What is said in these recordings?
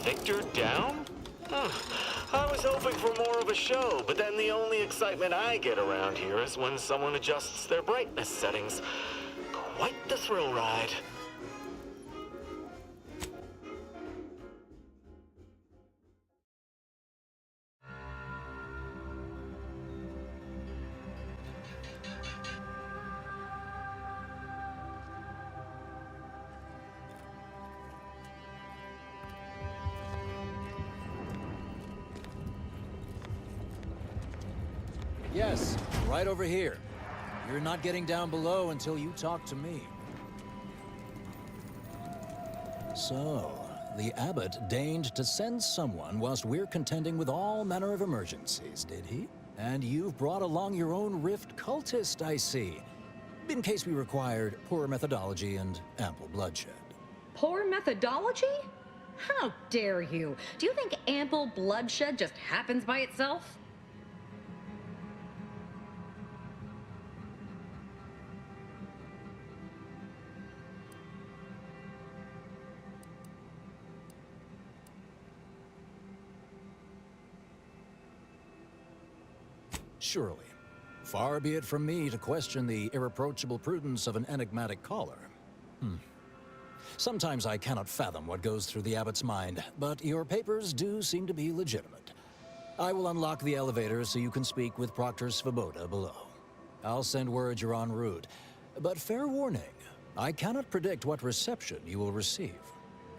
Victor down? I was hoping for more of a show, but then the only excitement I get around here is when someone adjusts their brightness settings. Quite the thrill ride. Yes, right over here. You're not getting down below until you talk to me. So, the abbot deigned to send someone whilst we're contending with all manner of emergencies, did he? And you've brought along your own Rift cultist, I see. In case we required poor methodology and ample bloodshed. Poor methodology? How dare you? Do you think ample bloodshed just happens by itself? Surely. Far be it from me to question the irreproachable prudence of an enigmatic caller. Sometimes I cannot fathom what goes through the abbot's mind, but your papers do seem to be legitimate. I will unlock the elevator so you can speak with Proctor Svoboda below. I'll send word you're en route, but fair warning, I cannot predict what reception you will receive.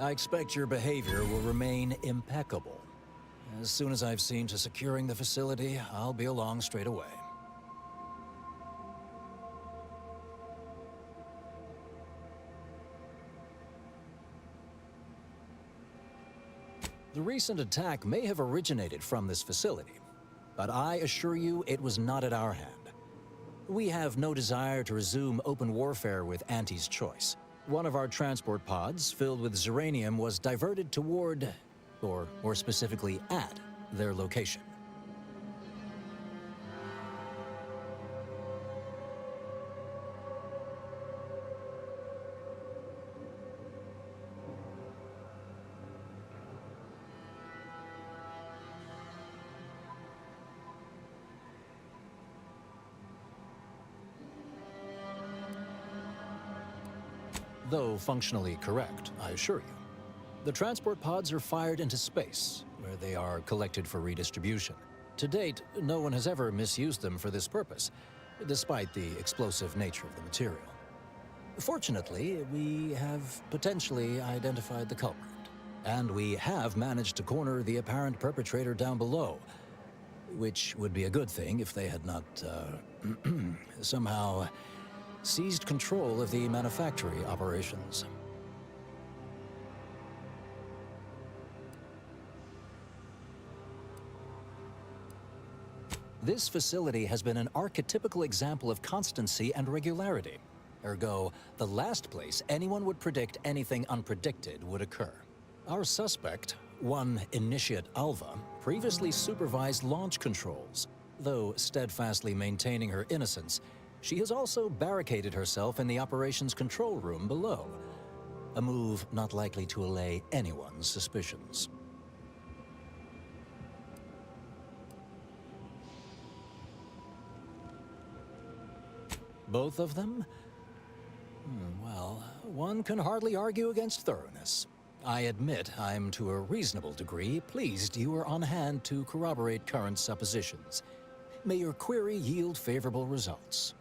I expect your behavior will remain impeccable. As soon as I've seen to securing the facility, I'll be along straight away. The recent attack may have originated from this facility, but I assure you it was not at our hand. We have no desire to resume open warfare with Auntie's choice. One of our transport pods, filled with Zeranium, was diverted toward, or more specifically at, their location. Though functionally correct, I assure you. The transport pods are fired into space, where they are collected for redistribution. To date, no one has ever misused them for this purpose, despite the explosive nature of the material. Fortunately, we have potentially identified the culprit, and we have managed to corner the apparent perpetrator down below, which would be a good thing if they had not, somehow seized control of the manufactory operations. This facility has been an archetypical example of constancy and regularity. Ergo, the last place anyone would predict anything unpredicted would occur. Our suspect, one Initiate Alva, previously supervised launch controls. Though steadfastly maintaining her innocence, she has also barricaded herself in the operations control room below. A move not likely to allay anyone's suspicions. Both of them? Well, one can hardly argue against thoroughness. I admit I'm to a reasonable degree pleased you are on hand to corroborate current suppositions. May your query yield favorable results.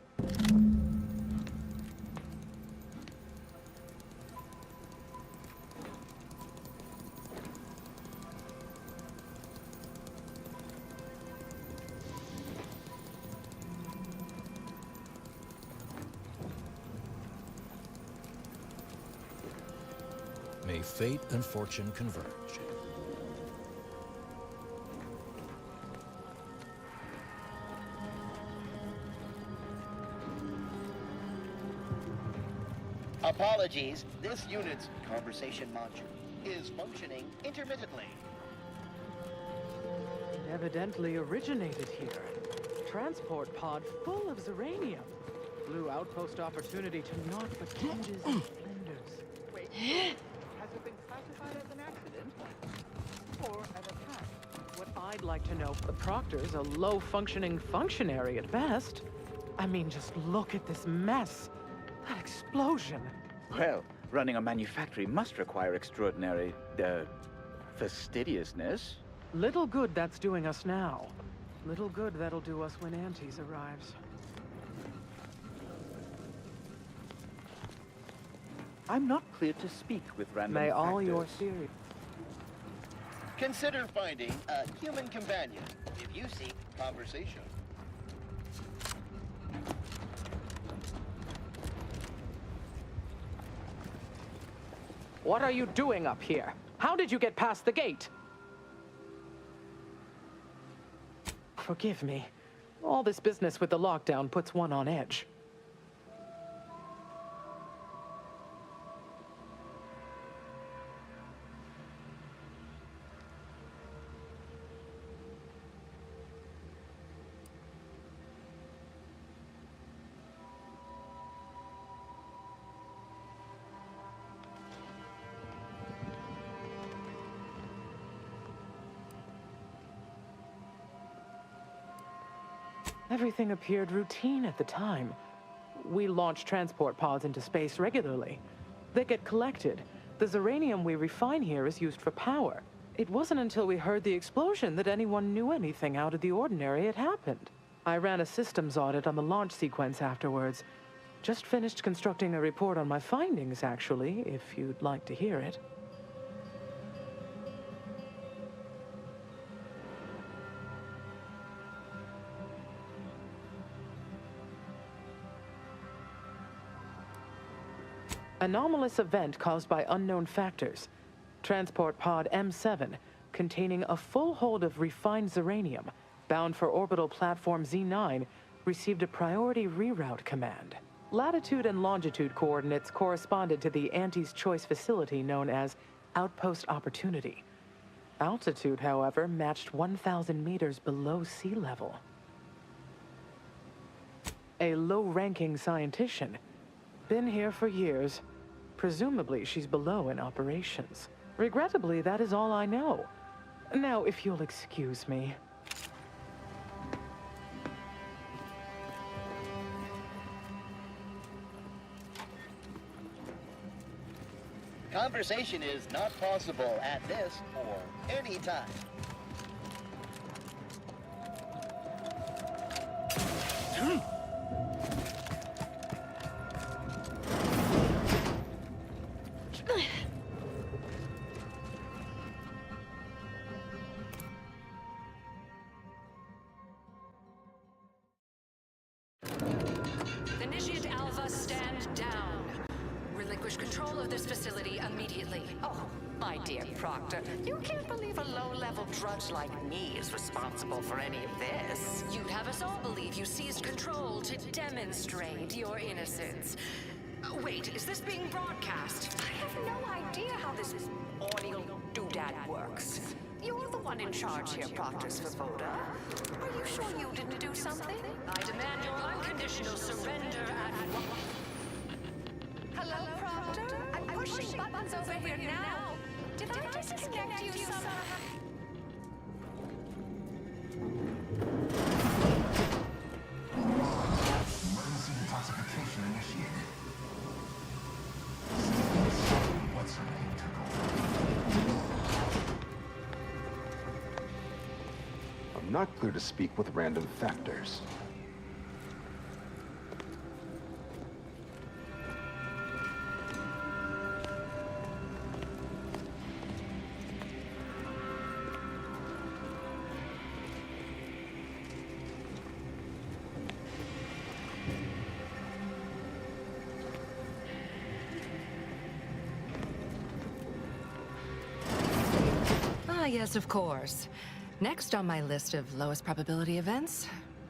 May fate and fortune converge. Apologies, this unit's conversation module is functioning intermittently. It evidently originated here. Transport pod full of Zeranium. Blue outpost opportunity to naught but tinges and splendors. Wait, has it been classified as an accident? I'd like to know. The Proctor's a low-functioning functionary at best. I mean, just look at this mess. That explosion. Well, running a manufactory must require extraordinary, fastidiousness. Little good that's doing us now. Little good that'll do us when Antes arrives. I'm not clear to speak with random May all factors. your theories... Consider finding a human companion if you seek conversation. What are you doing up here? How did you get past the gate? Forgive me. All this business with the lockdown puts one on edge. Everything appeared routine at the time. We launch transport pods into space regularly. They get collected. The Zeranium we refine here is used for power. It wasn't until we heard the explosion that anyone knew anything out of the ordinary had happened. I ran a systems audit on the launch sequence afterwards. Just finished constructing a report on my findings, actually, if you'd like to hear it. Anomalous event caused by unknown factors. Transport pod M7, containing a full hold of refined Zeranium, bound for orbital platform Z9, received a priority reroute command. Latitude and longitude coordinates corresponded to the Antes Choice facility known as Outpost Opportunity. Altitude, however, matched 1,000 meters below sea level. A low-ranking scientician. Been here for years. Presumably, she's below in operations. Regrettably, that is all I know. Now, if you'll excuse me. Conversation is not possible at this or any time. Initiate Alpha, stand down. Relinquish control of this facility immediately. Oh, my dear Proctor, you can't believe a low-level drudge like me is responsible for any of this. You'd have us all believe you seized control to demonstrate your innocence. Wait, is this being broadcast? I have no idea how this audio doodad works. You're the one in charge here, Proctor Svoboda. Are you sure you didn't do something? I demand your unconditional surrender at once. Hello, Proctor? I'm pushing buttons over here now. Did I disconnect you somehow? Emergency detoxification initiated. What's her name took over? I'm not clear to speak with random factors. Ah, yes, of course. Next on my list of lowest probability events,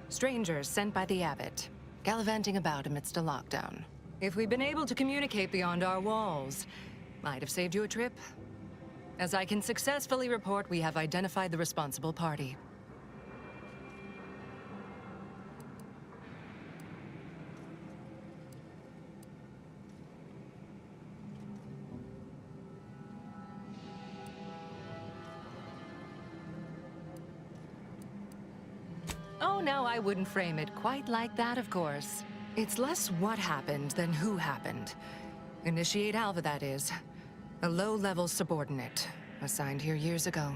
strangers sent by the Abbot, gallivanting about amidst a lockdown. If we'd been able to communicate beyond our walls, might have saved you a trip. As I can successfully report, we have identified the responsible party. Oh, now I wouldn't frame it quite like that, of course. It's less what happened than who happened. Initiate Alva, that is. A low-level subordinate, assigned here years ago.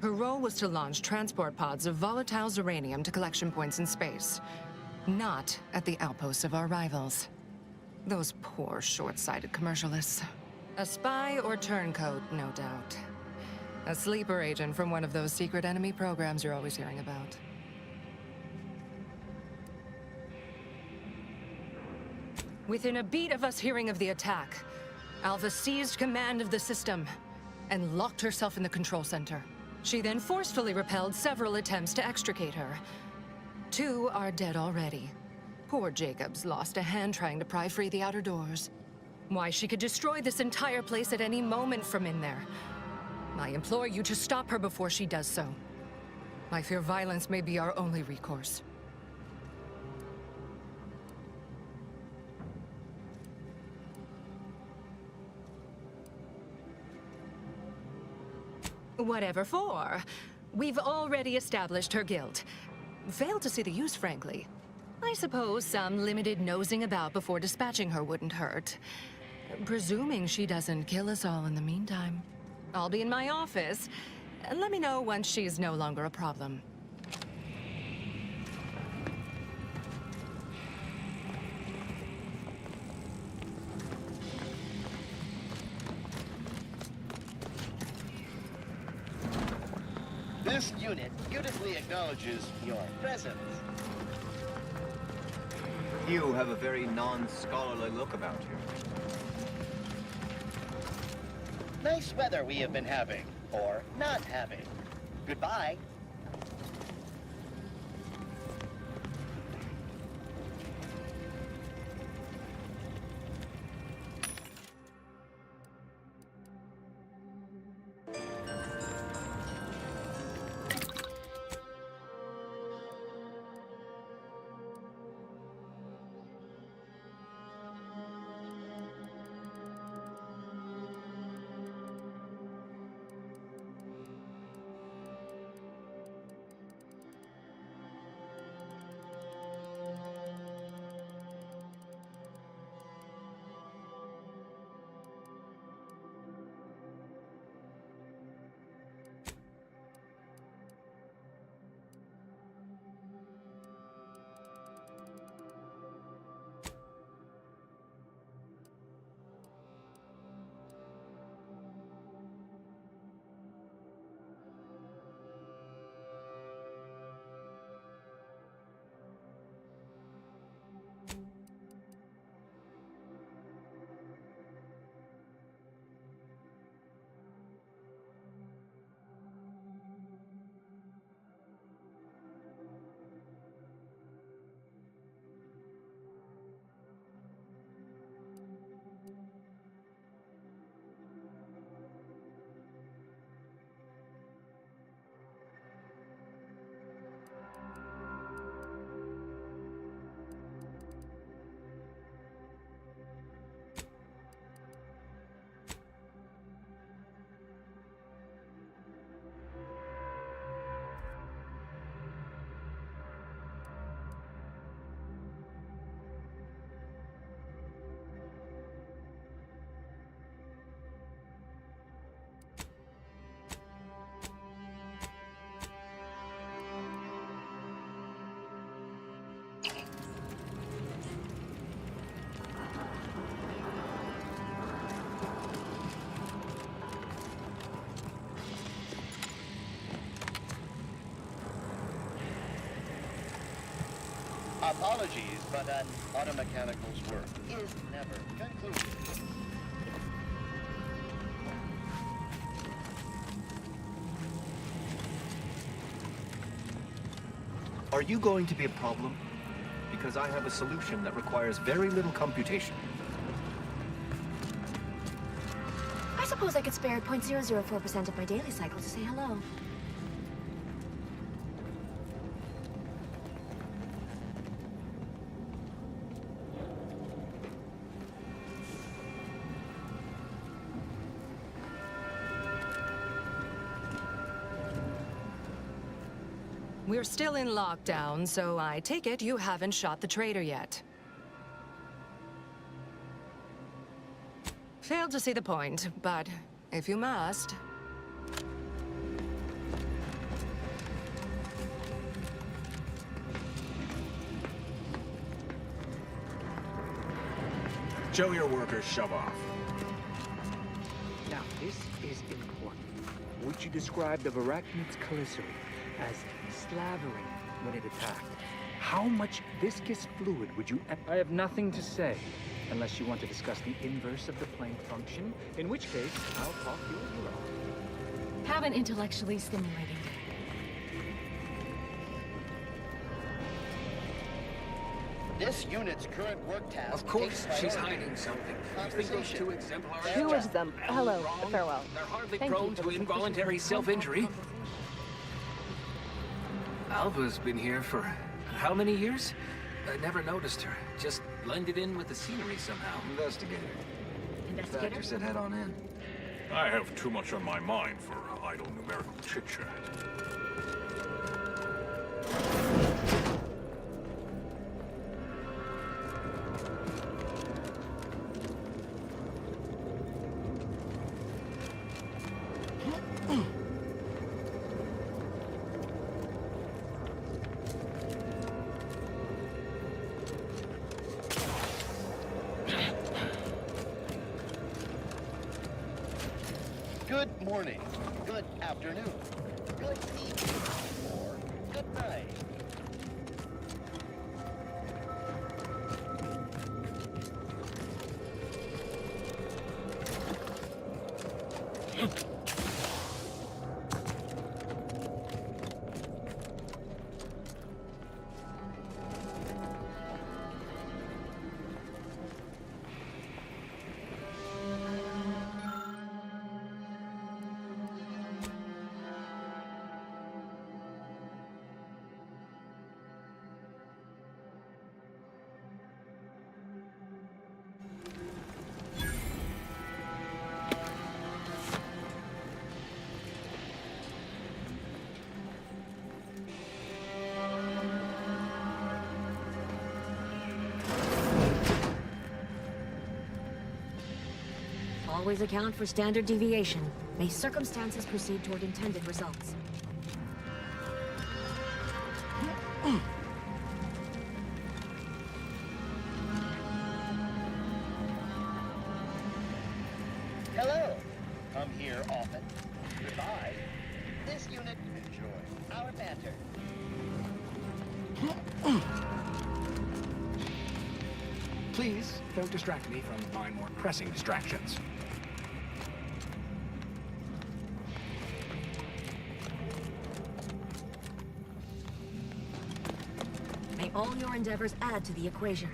Her role was to launch transport pods of volatile uranium to collection points in space. Not at the outposts of our rivals. Those poor, short-sighted commercialists. A spy or turncoat, no doubt. A sleeper agent from one of those secret enemy programs you're always hearing about. Within a beat of us hearing of the attack, Alva seized command of the system and locked herself in the control center. She then forcefully repelled several attempts to extricate her. 2 are dead already. Poor Jacobs lost a hand trying to pry free the outer doors. Why, she could destroy this entire place at any moment from in there. I implore you to stop her before she does so. I fear violence may be our only recourse. Whatever for. We've already established her guilt. Failed to see the use, frankly. I suppose some limited nosing about before dispatching her wouldn't hurt. Presuming she doesn't kill us all in the meantime. I'll be in my office. Let me know once she's no longer a problem. This unit beautifully acknowledges your presence. You have a very non-scholarly look about you. Nice weather we have been having, or not having. Goodbye. Apologies, but an automechanical's work is never concluded. Are you going to be a problem? Because I have a solution that requires very little computation. I suppose I could spare 0.004% of my daily cycle to say hello. We're still in lockdown, so I take it you haven't shot the traitor yet. Failed to see the point, but if you must... Show your workers shove off. Now, this is important. Would you describe the Varachnids Caliceri as slavering when it attacked? How much viscous fluid would you... I have nothing to say, unless you want to discuss the inverse of the Planck function, in which case, I'll talk your ear off. Have an intellectually stimulating day. This unit's current work task. Of course, she's hiding something. You think those two exemplars... Two of them. Hello. Wrong? Farewell. They're hardly Thank prone you for to the involuntary self-injury. Alva's been here for how many years? I never noticed her. Just blended in with the scenery somehow. Investigator. Investigator? said head on in. I have too much on my mind for idle numerical chit-chat. Good morning, good afternoon, good evening, or good night. Always account for standard deviation. May circumstances proceed toward intended results. Hello. Come here often. Goodbye. This unit, enjoy our banter. Please, don't distract me from my more pressing distractions. May all your endeavors add to the equation.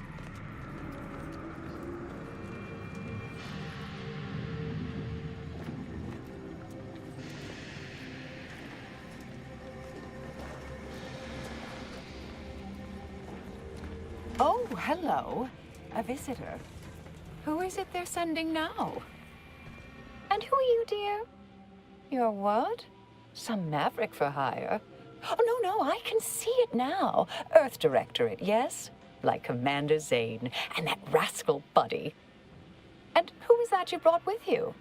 Oh, hello. A visitor. Who is it they're sending now? And who are you, dear? You're what? Some maverick for hire? Oh, no, I can see it now. Earth Directorate, yes? Like Commander Zane and that rascal Buddy. And who is that you brought with you?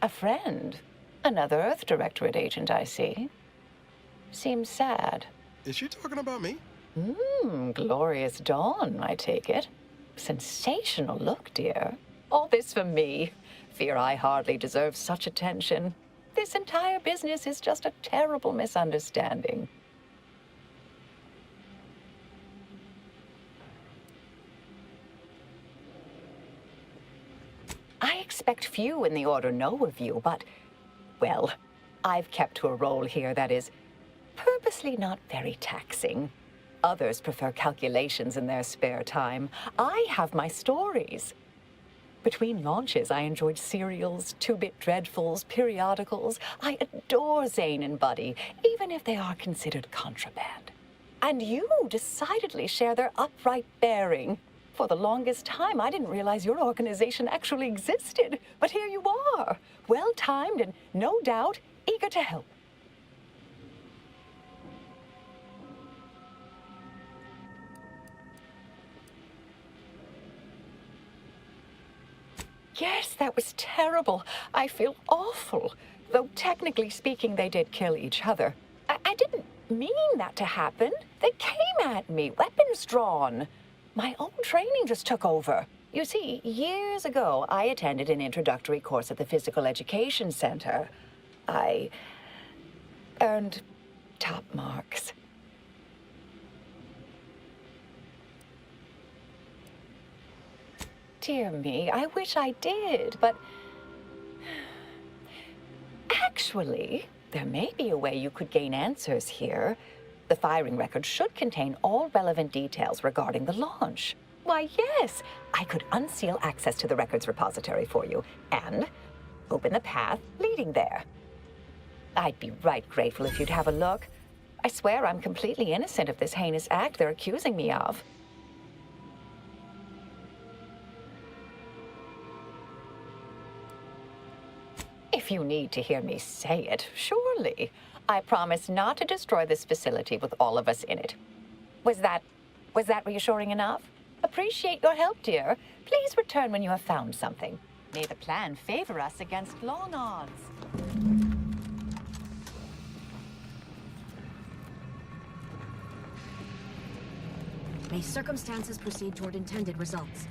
A friend? Another Earth Directorate agent, I see. Seems sad. Is she talking about me? Glorious dawn, I take it. Sensational look, dear. All this for me. Fear I hardly deserve such attention. This entire business is just a terrible misunderstanding. I expect few in the Order know of you, but, well, I've kept to a role here that is purposely not very taxing. Others prefer calculations in their spare time. I have my stories. Between launches, I enjoyed serials, two-bit dreadfuls, periodicals. I adore Zane and Buddy, even if they are considered contraband. And you decidedly share their upright bearing. For the longest time, I didn't realize your organization actually existed. But here you are, well-timed and, no doubt, eager to help. that was terrible. I feel awful. Though technically speaking, they did kill each other. I didn't mean that to happen. They came at me, weapons drawn. My own training just took over. You see, years ago, I attended an introductory course at the Physical Education Center. I earned top marks. Dear me, I wish I did, but actually, there may be a way you could gain answers here. The firing record should contain all relevant details regarding the launch. Why, yes, I could unseal access to the records repository for you and open the path leading there. I'd be right grateful if you'd have a look. I swear I'm completely innocent of this heinous act they're accusing me of. If you need to hear me say it, surely. I promise not to destroy this facility with all of us in it. Was that reassuring enough? Appreciate your help, dear. Please return when you have found something. May the plan favor us against long odds. May circumstances proceed toward intended results.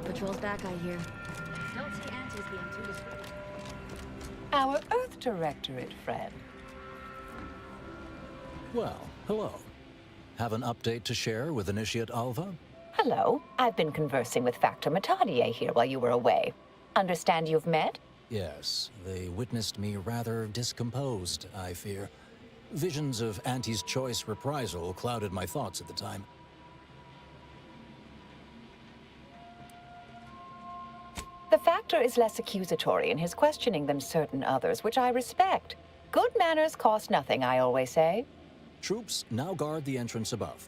Patrol's back, I hear. Don't see Auntie's being too distracted. Our Earth Directorate friend. Well, hello. Have an update to share with Initiate Alva? Hello. I've been conversing with Factor Matadier here while you were away. Understand you've met? Yes, they witnessed me rather discomposed, I fear. Visions of Auntie's choice reprisal clouded my thoughts at the time. The Factor is less accusatory in his questioning than certain others, which I respect. Good manners cost nothing, I always say. Troops now guard the entrance above.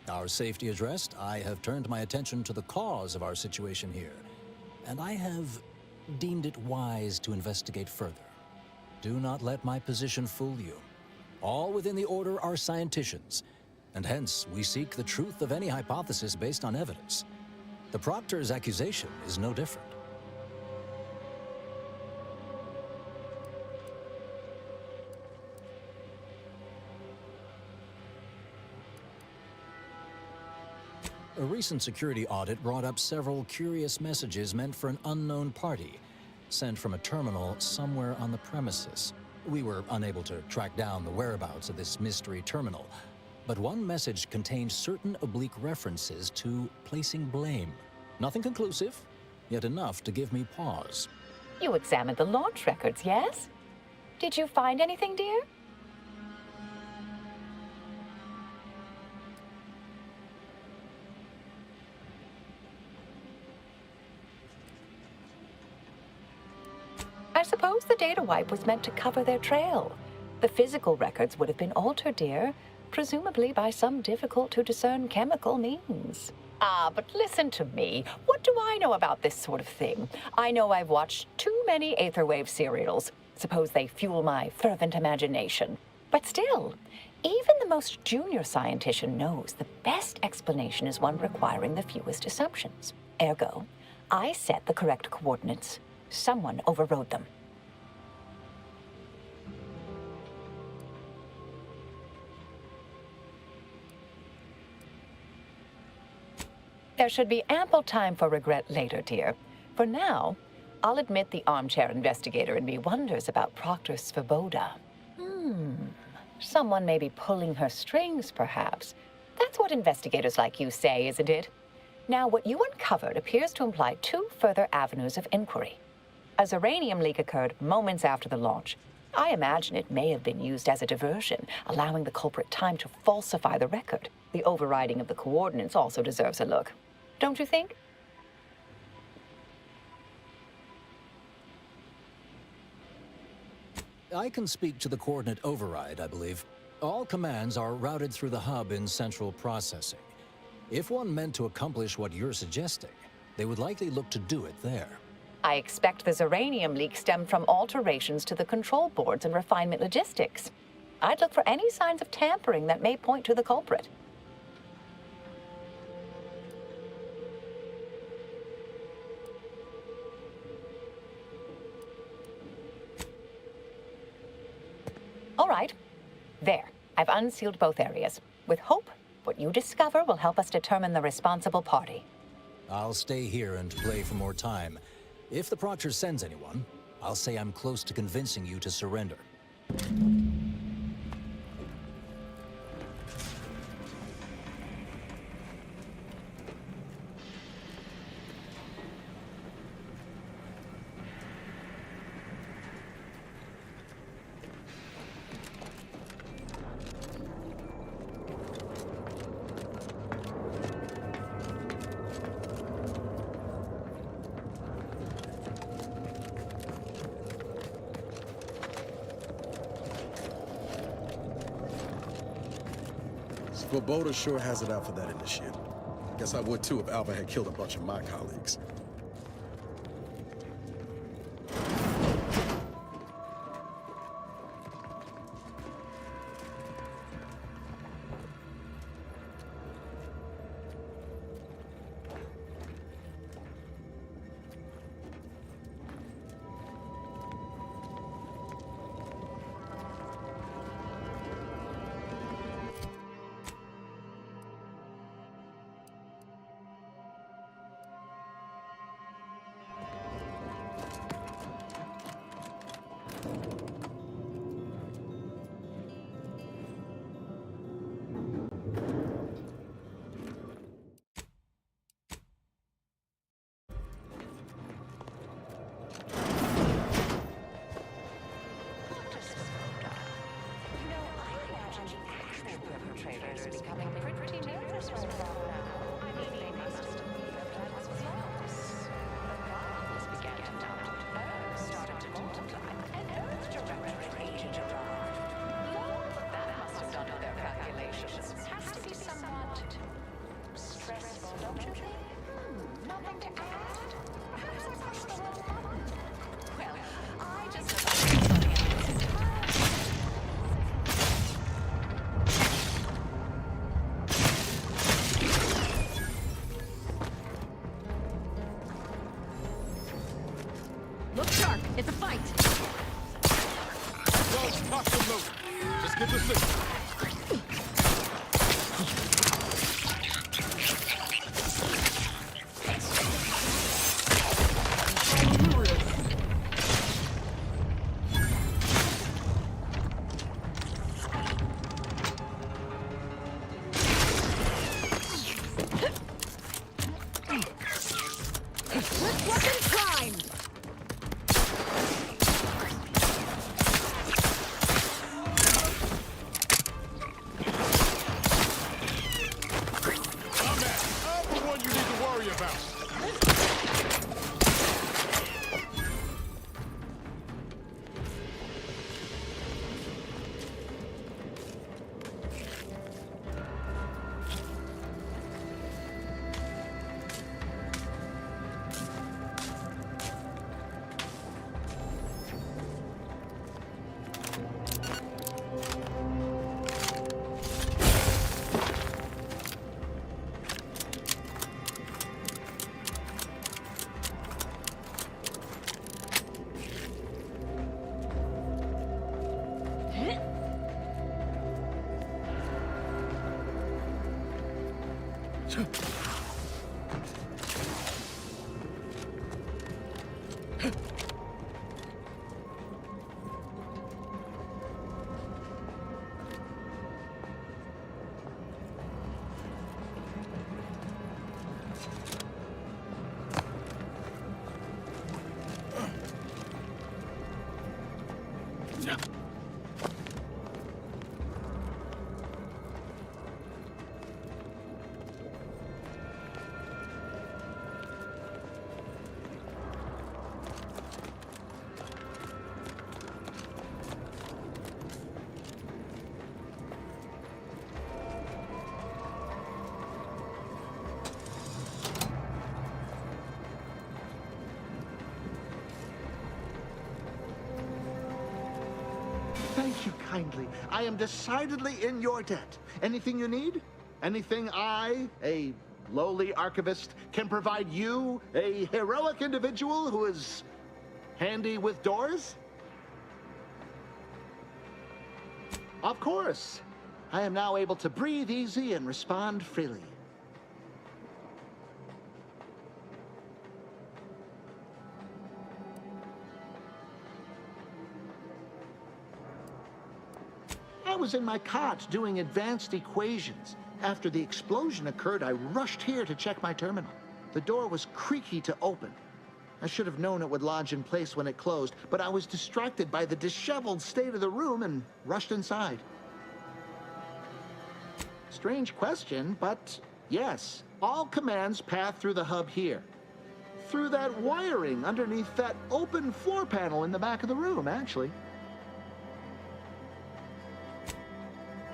Our safety addressed, I have turned my attention to the cause of our situation here, and I have deemed it wise to investigate further. Do not let my position fool you. All within the Order are scienticians, and hence we seek the truth of any hypothesis based on evidence. The Proctor's accusation is no different. A recent security audit brought up several curious messages meant for an unknown party, sent from a terminal somewhere on the premises. We were unable to track down the whereabouts of this mystery terminal, but one message contained certain oblique references to placing blame. Nothing conclusive, yet enough to give me pause. You examined the launch records, yes? Did you find anything, dear? suppose the data wipe was meant to cover their trail. The physical records would have been altered, dear, presumably by some difficult-to-discern chemical means. Ah, but listen to me. What do I know about this sort of thing? I know I've watched too many Aetherwave serials. Suppose they fuel my fervent imagination. But still, even the most junior scientist knows the best explanation is one requiring the fewest assumptions. Ergo, I set the correct coordinates. Someone overrode them. There should be ample time for regret later, dear. For now, I'll admit the armchair investigator in me wonders about Proctor Svoboda. Someone may be pulling her strings, perhaps. That's what investigators like you say, isn't it? Now, what you uncovered appears to imply two further avenues of inquiry. A Zeranium leak occurred moments after the launch. I imagine it may have been used as a diversion, allowing the culprit time to falsify the record. The overriding of the coordinates also deserves a look. Don't you think? I can speak to the coordinate override, I believe. All commands are routed through the hub in central processing. If one meant to accomplish what you're suggesting, they would likely look to do it there. I expect the Zeranium leak stemmed from alterations to the control boards and refinement logistics. I'd look for any signs of tampering that may point to the culprit. All right. There. I've unsealed both areas. With hope, what you discover will help us determine the responsible party. I'll stay here and play for more time. If the Proctor sends anyone, I'll say I'm close to convincing you to surrender. Svoboda sure has it out for that initiate. Guess I would too if Alva had killed a bunch of my colleagues. Look sharp. It's a fight. Just get the signal. Thank you kindly. I am decidedly in your debt. Anything you need? Anything I, a lowly archivist, can provide you, a heroic individual who is handy with doors? Of course. I am now able to breathe easy and respond freely. I was in my cot doing advanced equations. After the explosion occurred, I rushed here to check my terminal. The door was creaky to open. I should have known it would lodge in place when it closed, but I was distracted by the disheveled state of the room and rushed inside. Strange question, but yes, all commands pass through the hub here. Through that wiring underneath that open floor panel in the back of the room, actually.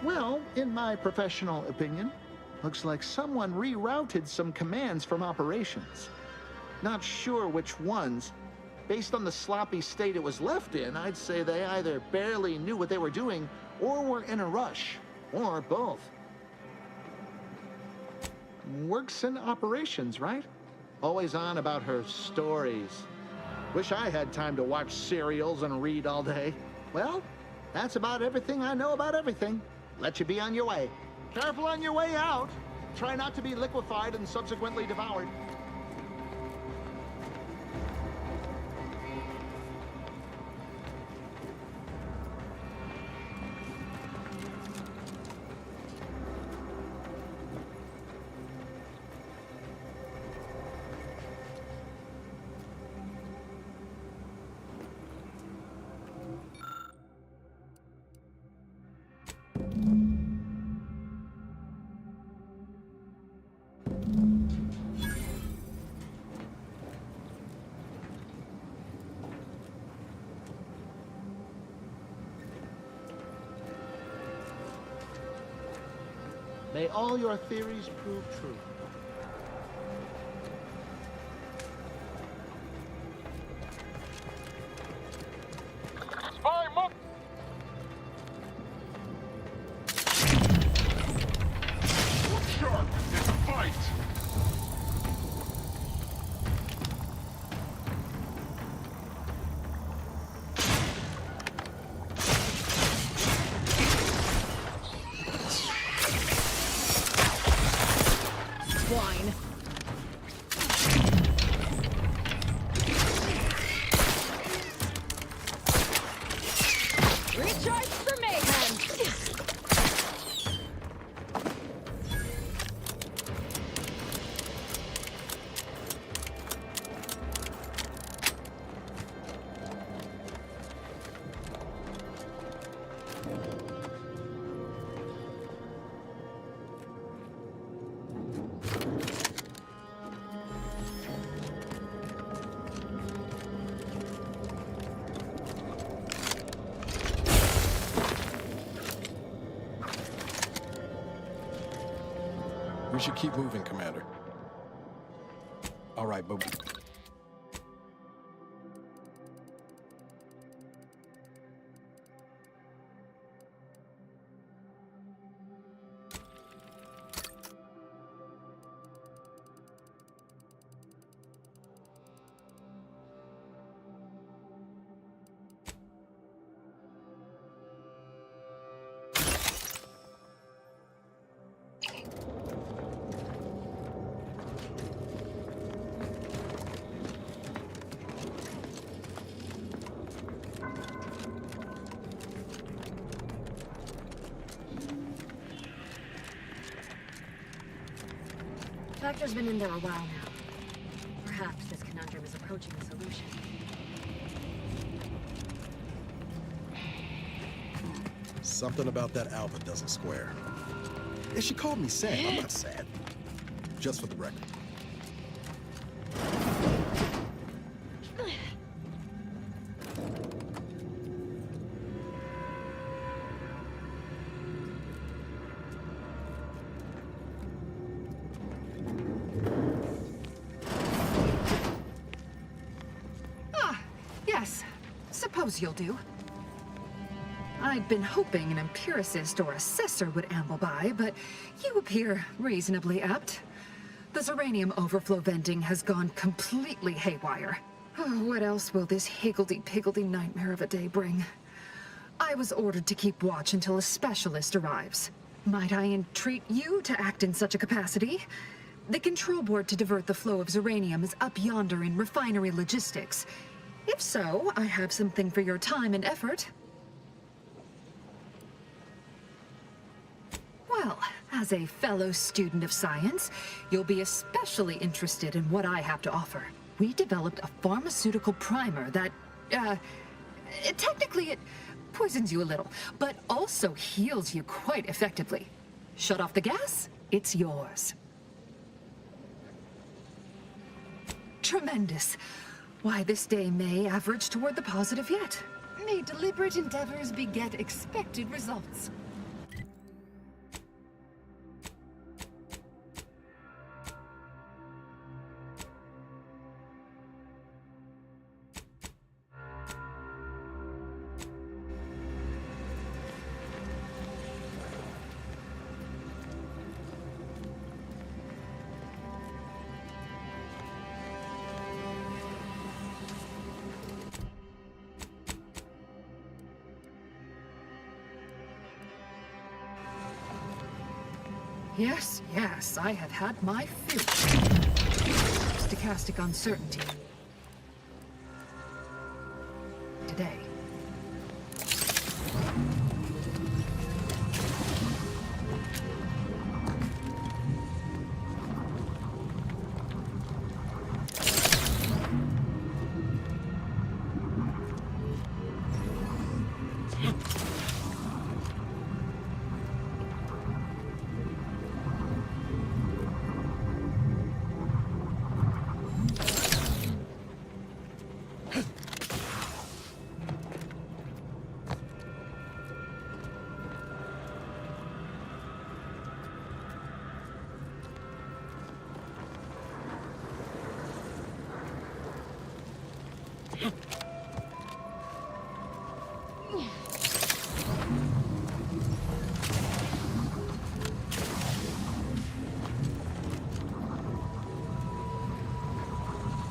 Well, in my professional opinion, looks like someone rerouted some commands from operations. Not sure which ones. Based on the sloppy state it was left in, I'd say they either barely knew what they were doing or were in a rush, or both. Works in operations, right? Always on about her stories. Wish I had time to watch serials and read all day. Well, that's about everything I know about everything. Let you be on your way. Careful on your way out. Try not to be liquefied and subsequently devoured. May all your theories prove true. Spy Monk! Look sharp! It's a fight! Swine. Recharge for mayhem! We should keep moving, Commander. All right, but... Factor's been in there a while now. Perhaps this conundrum is approaching a solution. Something about that Alpha doesn't square. And she called me sad. I'm not sad. Just for the record. Yes, suppose you'll do. I'd been hoping an empiricist or assessor would amble by, but you appear reasonably apt. The Zeranium overflow venting has gone completely haywire. Oh, what else will this higgledy-piggledy nightmare of a day bring? I was ordered to keep watch until a specialist arrives. Might I entreat you to act in such a capacity? The control board to divert the flow of Zeranium is up yonder in refinery logistics. If so, I have something for your time and effort. Well, as a fellow student of science, you'll be especially interested in what I have to offer. We developed a pharmaceutical primer that, technically it poisons you a little, but also heals you quite effectively. Shut off the gas, it's yours. Tremendous. Why, this day may average toward the positive yet. May deliberate endeavors beget expected results. Yes, yes, I have had my fill. Stochastic uncertainty. Today.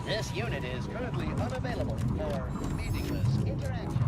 This unit is currently unavailable for meaningless interaction.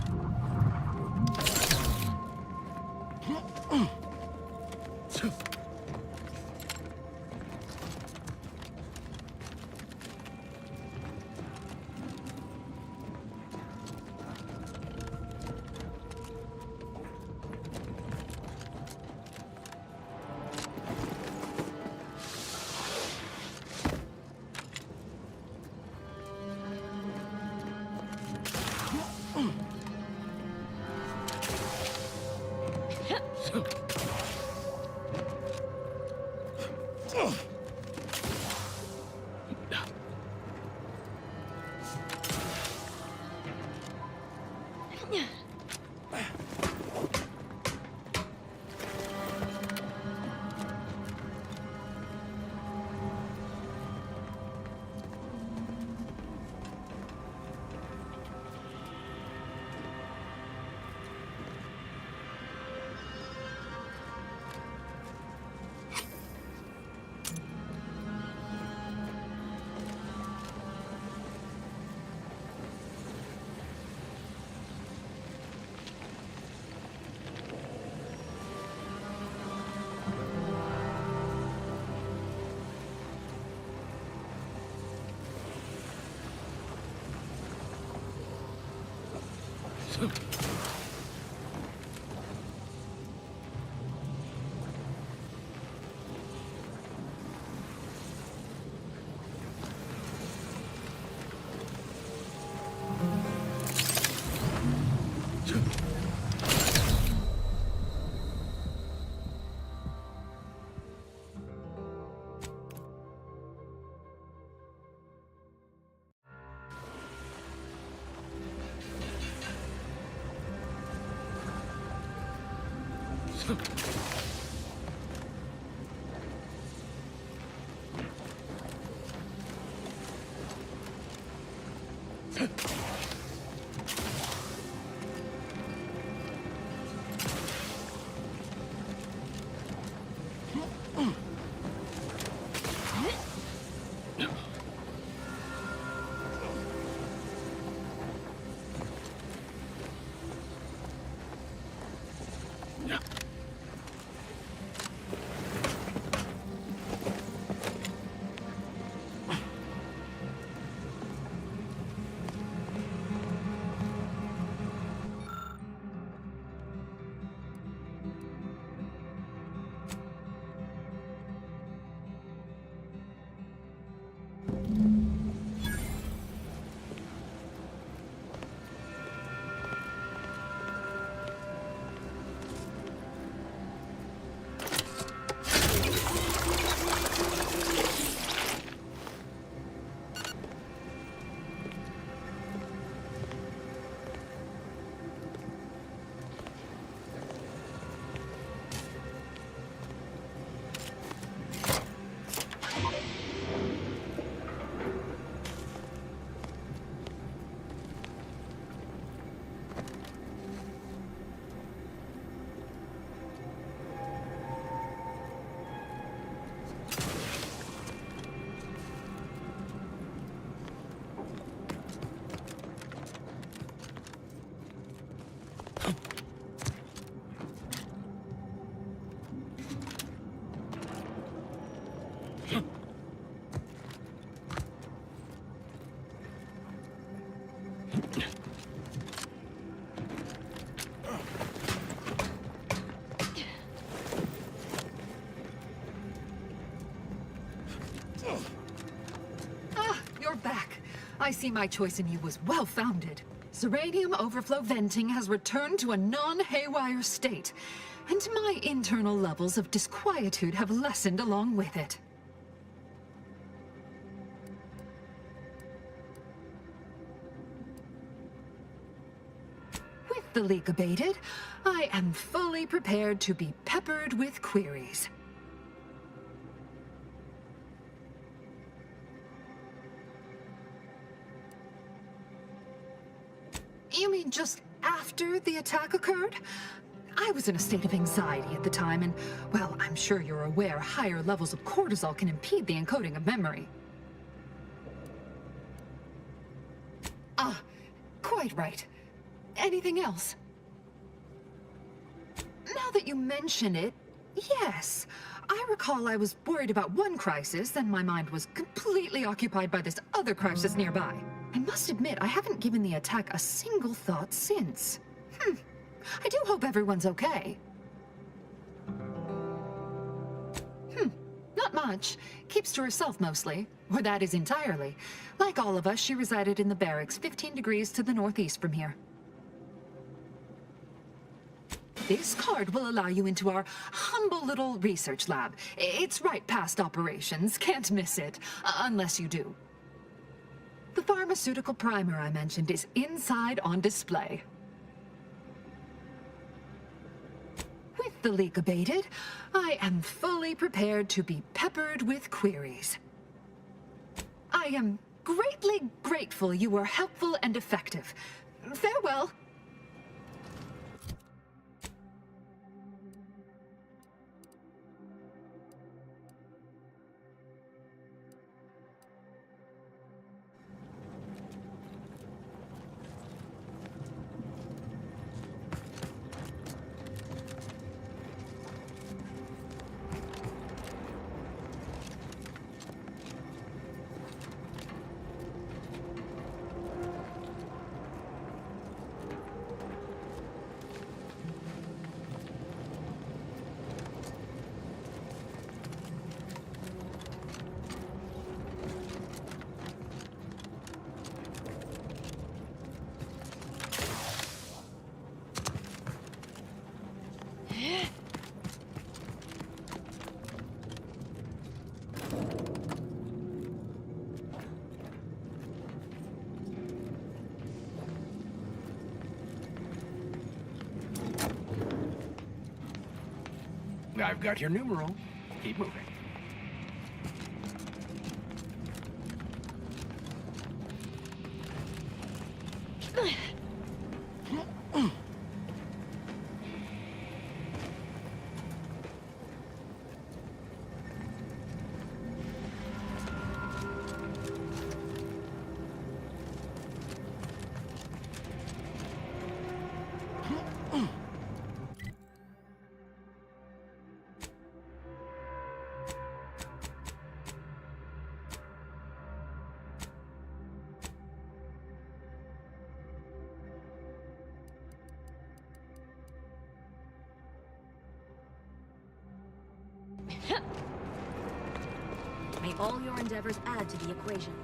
You're back. I see my choice in you was well-founded. Zeranium overflow venting has returned to a non-haywire state, and my internal levels of disquietude have lessened along with it. With the leak abated, I am fully prepared to be peppered with queries. You mean just after the attack occurred? I was in a state of anxiety at the time, and, well, I'm sure you're aware higher levels of cortisol can impede the encoding of memory. Ah, quite right. Anything else? Now that you mention it, yes. I recall I was worried about one crisis, then my mind was completely occupied by this other crisis nearby. I must admit, I haven't given the attack a single thought since. I do hope everyone's okay. Not much. Keeps to herself mostly. Or that is entirely. Like all of us, she resided in the barracks 15 degrees to the northeast from here. This card will allow you into our humble little research lab. It's right past operations. Can't miss it. Unless you do. The pharmaceutical primer I mentioned is inside on display. With the leak abated, I am fully prepared to be peppered with queries. I am greatly grateful you were helpful and effective. Farewell. I've got your numeral. Keep moving. May all your endeavors add to the equation.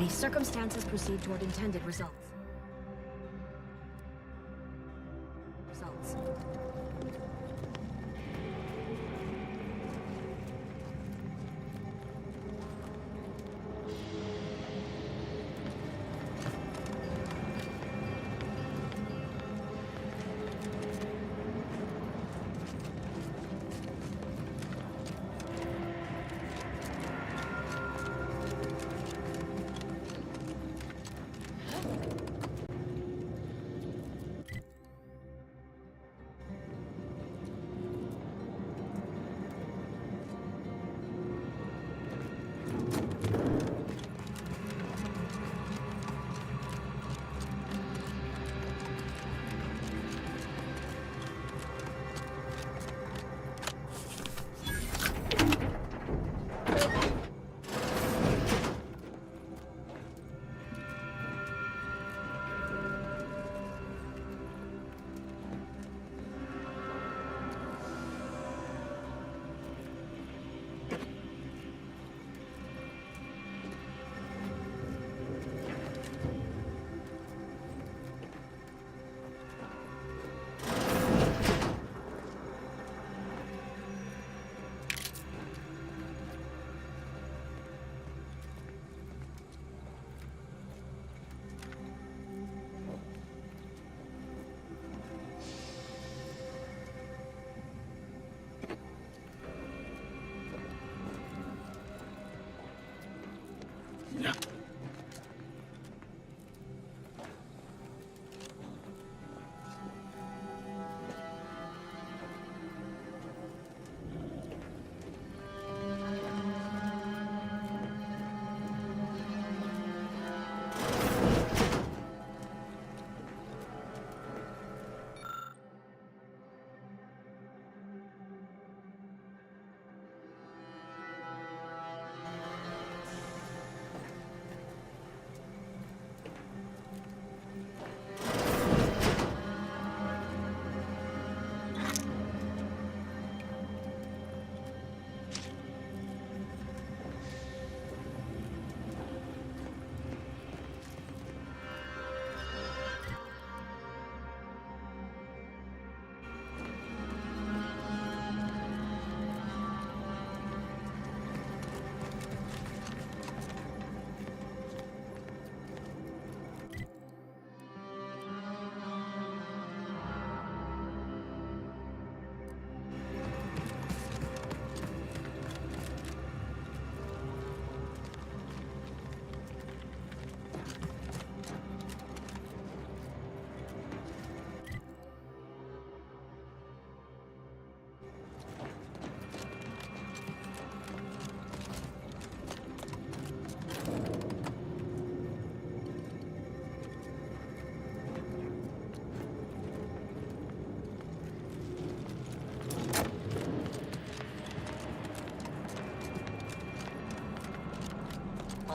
May circumstances proceed toward intended results.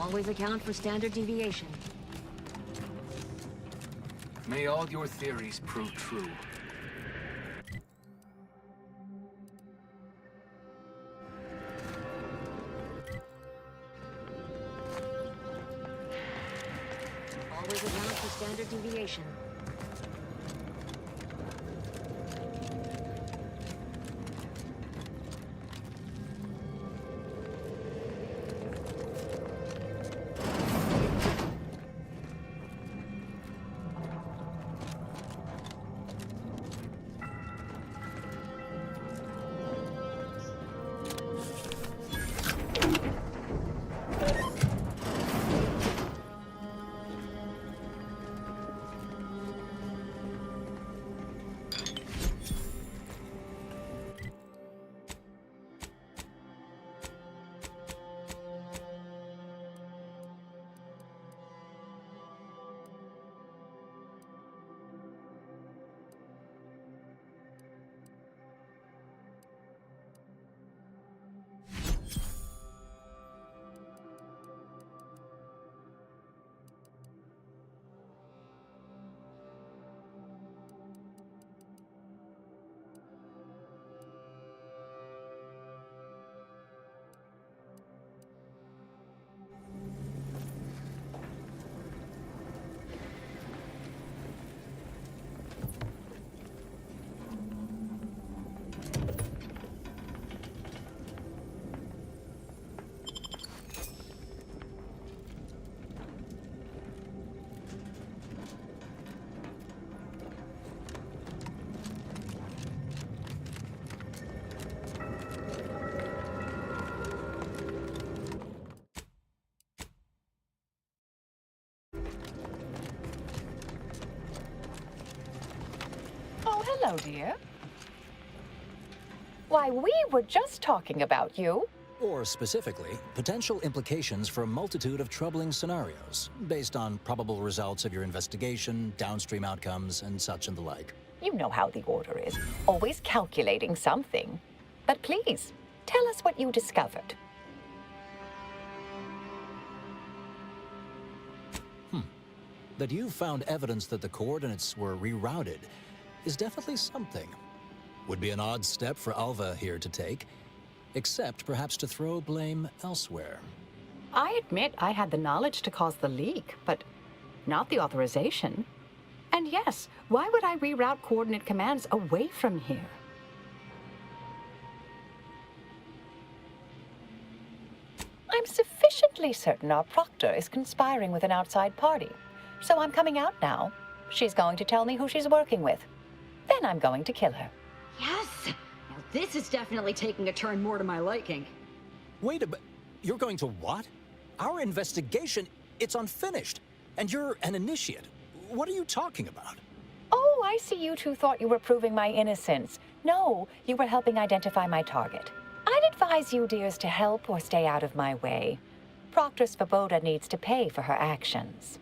Always account for standard deviation. May all your theories prove true. Always account for standard deviation. Hello, dear. Why, we were just talking about you. Or specifically, potential implications for a multitude of troubling scenarios, based on probable results of your investigation, downstream outcomes, and such and the like. You know how the Order is, always calculating something. But please, tell us what you discovered. That you found evidence that the coordinates were rerouted is definitely something. Would be an odd step for Alva here to take, except perhaps to throw blame elsewhere. I admit I had the knowledge to cause the leak, but not the authorization. And yes, why would I reroute coordinate commands away from here? I'm sufficiently certain our proctor is conspiring with an outside party. So I'm coming out now. She's going to tell me who she's working with. Then I'm going to kill her. Yes! Now this is definitely taking a turn more to my liking. Wait a bit. You're going to what? Our investigation, it's unfinished. And you're an initiate. What are you talking about? Oh, I see you two thought you were proving my innocence. No, you were helping identify my target. I'd advise you dears to help or stay out of my way. Proctor Svoboda needs to pay for her actions.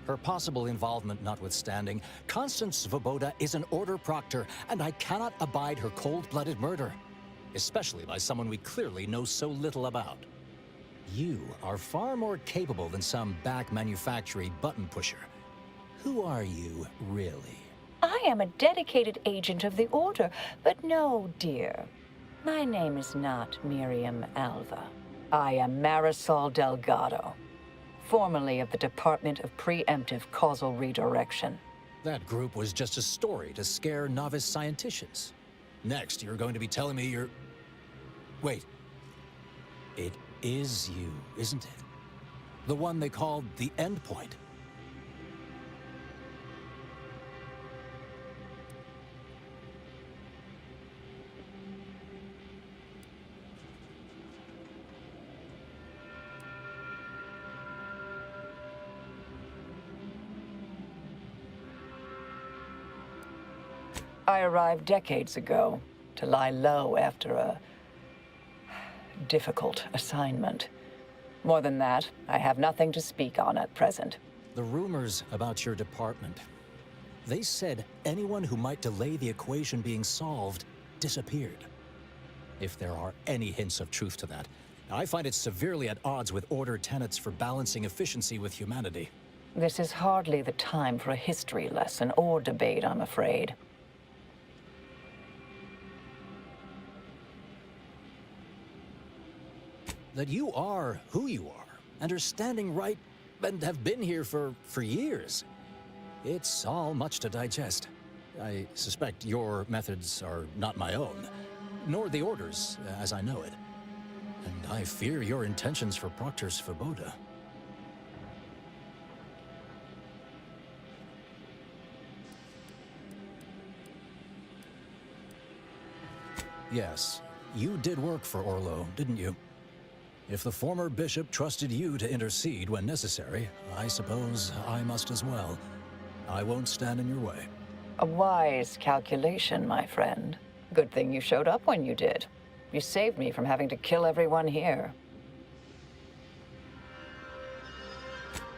Her possible involvement notwithstanding, Constance Svoboda is an Order proctor, and I cannot abide her cold-blooded murder. Especially by someone we clearly know so little about. You are far more capable than some back-manufacturing button pusher. Who are you, really? I am a dedicated agent of the Order, but no, dear. My name is not Miriam Alva. I am Marisol Delgado, formerly of the Department of Preemptive Causal Redirection. That group was just a story to scare novice scienticians. Next, you're going to be telling me you're... Wait. It is you, isn't it? The one they called the Endpoint. I arrived decades ago to lie low after a difficult assignment. More than that, I have nothing to speak on at present. The rumors about your department. They said anyone who might delay the equation being solved disappeared. If there are any hints of truth to that, I find it severely at odds with Order tenets for balancing efficiency with humanity. This is hardly the time for a history lesson or debate, I'm afraid. That you are who you are, and are standing right, and have been here for years. It's all much to digest. I suspect your methods are not my own, nor the Order's, as I know it. And I fear your intentions for Proctor Svoboda. Yes, you did work for Orlo, didn't you? If the former bishop trusted you to intercede when necessary, I suppose I must as well. I won't stand in your way. A wise calculation, my friend. Good thing you showed up when you did. You saved me from having to kill everyone here.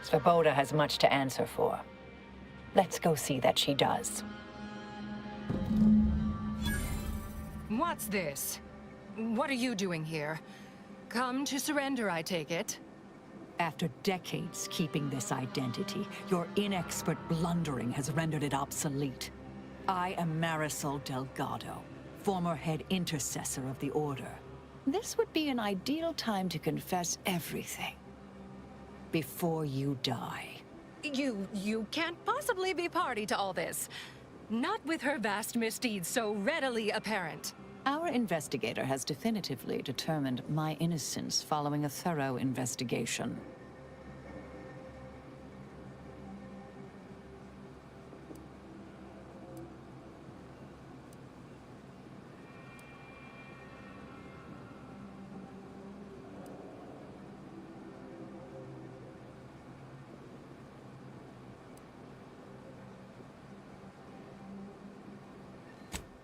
Svoboda has much to answer for. Let's go see that she does. What's this? What are you doing here? Come to surrender, I take it? After decades keeping this identity, your inexpert blundering has rendered it obsolete. I am Marisol Delgado, former head intercessor of the Order. This would be an ideal time to confess everything. Before you die. You can't possibly be party to all this. Not with her vast misdeeds so readily apparent. Our investigator has definitively determined my innocence following a thorough investigation.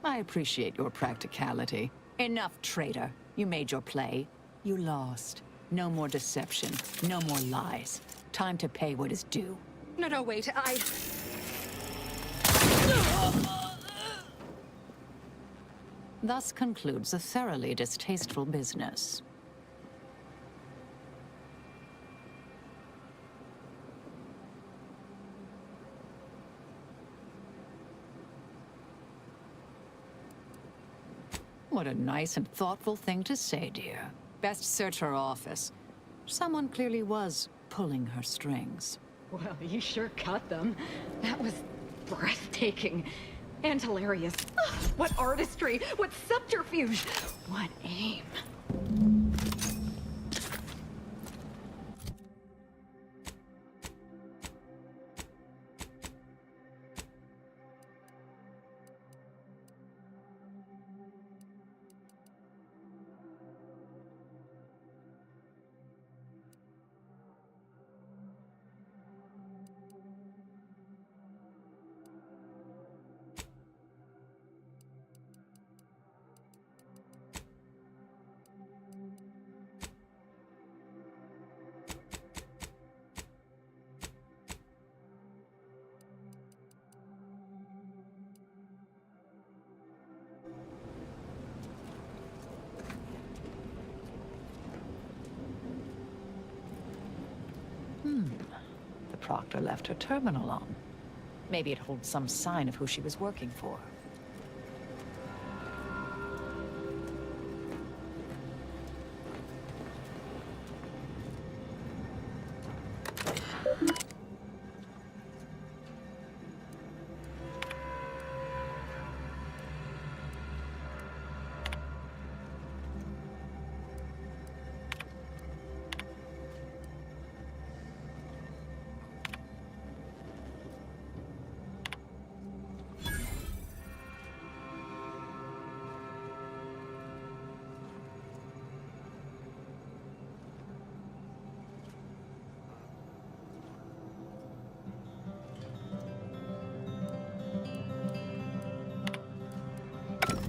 I appreciate your practicality. Enough, traitor. You made your play. You lost. No more deception. No more lies. Time to pay what is due. No, wait, Thus concludes a thoroughly distasteful business. What a nice and thoughtful thing to say, dear. Best search her office. Someone clearly was pulling her strings. Well, you sure cut them. That was breathtaking. And hilarious. What artistry! What subterfuge! What aim! The Proctor left her terminal on. Maybe it holds some sign of who she was working for.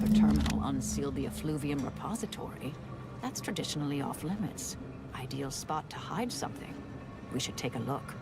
The terminal unsealed the effluvium repository. That's traditionally off limits. I ideal spot to hide something. We should take a look.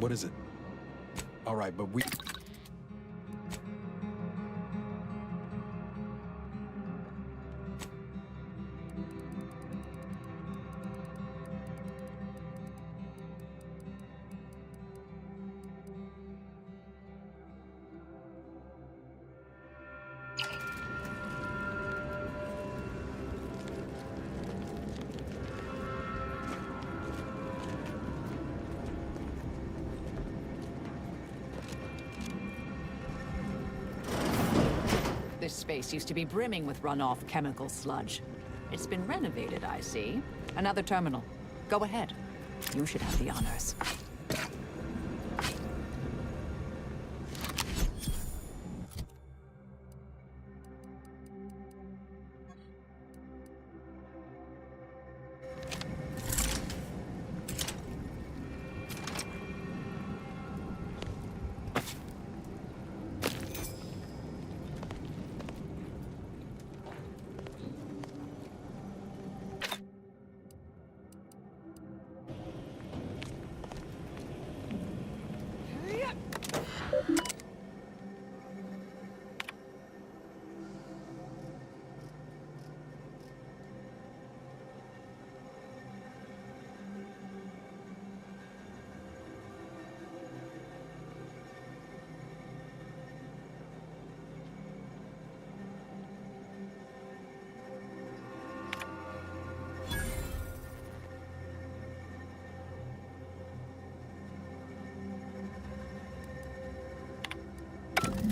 What is it? All right, but we... This space used to be brimming with runoff chemical sludge. It's been renovated, I see. Another terminal. Go ahead. You should have the honors.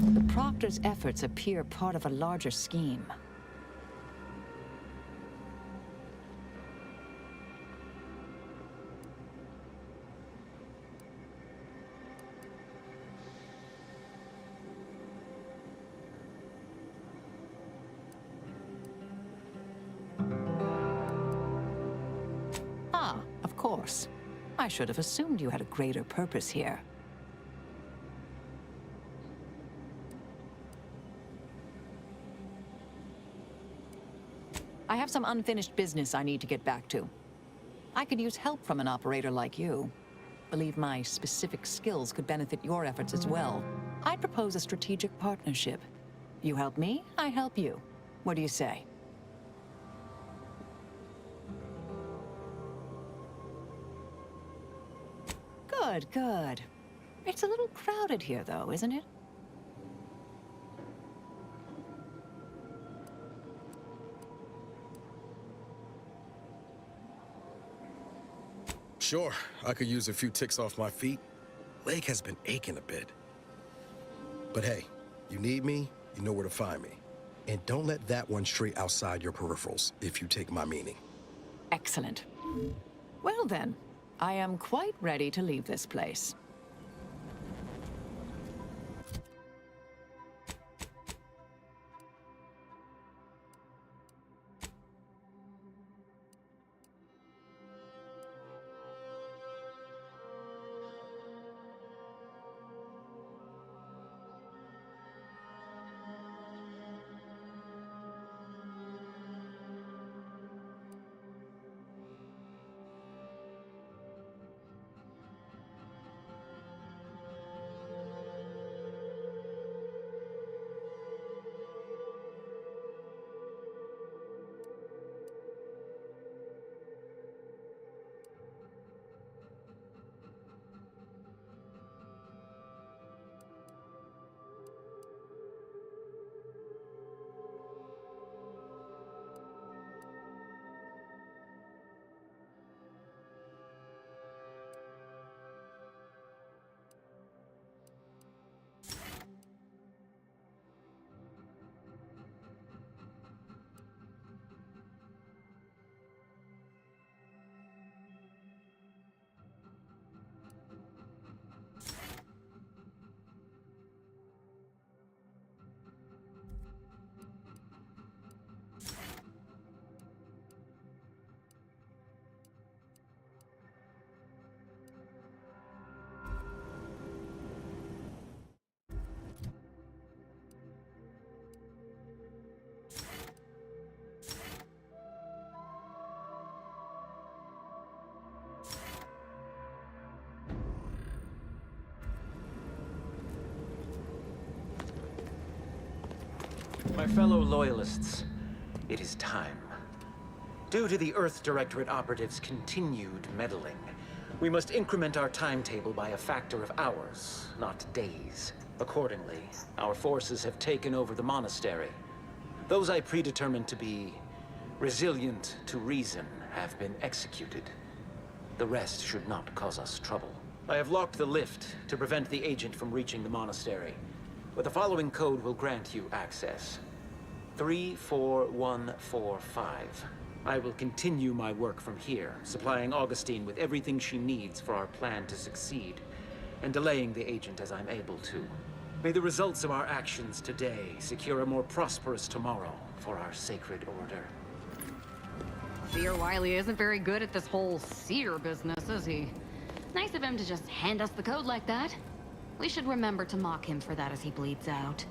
The Proctor's efforts appear part of a larger scheme. Ah, of course. I should have assumed you had a greater purpose here. I have some unfinished business I need to get back to. I could use help from an operator like you. Believe my specific skills could benefit your efforts as well. I'd propose a strategic partnership. You help me, I help you. What do you say? Good, good. It's a little crowded here, though, isn't it? Sure, I could use a few ticks off my feet. Leg has been aching a bit. But hey, you need me, you know where to find me. And don't let that one stray outside your peripherals, if you take my meaning. Excellent. Well then, I am quite ready to leave this place. My fellow Loyalists, it is time. Due to the Earth Directorate operatives' continued meddling, we must increment our timetable by a factor of hours, not days. Accordingly, our forces have taken over the monastery. Those I predetermined to be resilient to reason have been executed. The rest should not cause us trouble. I have locked the lift to prevent the agent from reaching the monastery, but the following code will grant you access. 34145. I will continue my work from here, supplying Augustine with everything she needs for our plan to succeed, and delaying the agent as I'm able to. May the results of our actions today secure a more prosperous tomorrow for our sacred order. Seer Wiley isn't very good at this whole seer business, is he? Nice of him to just hand us the code like that. We should remember to mock him for that as he bleeds out.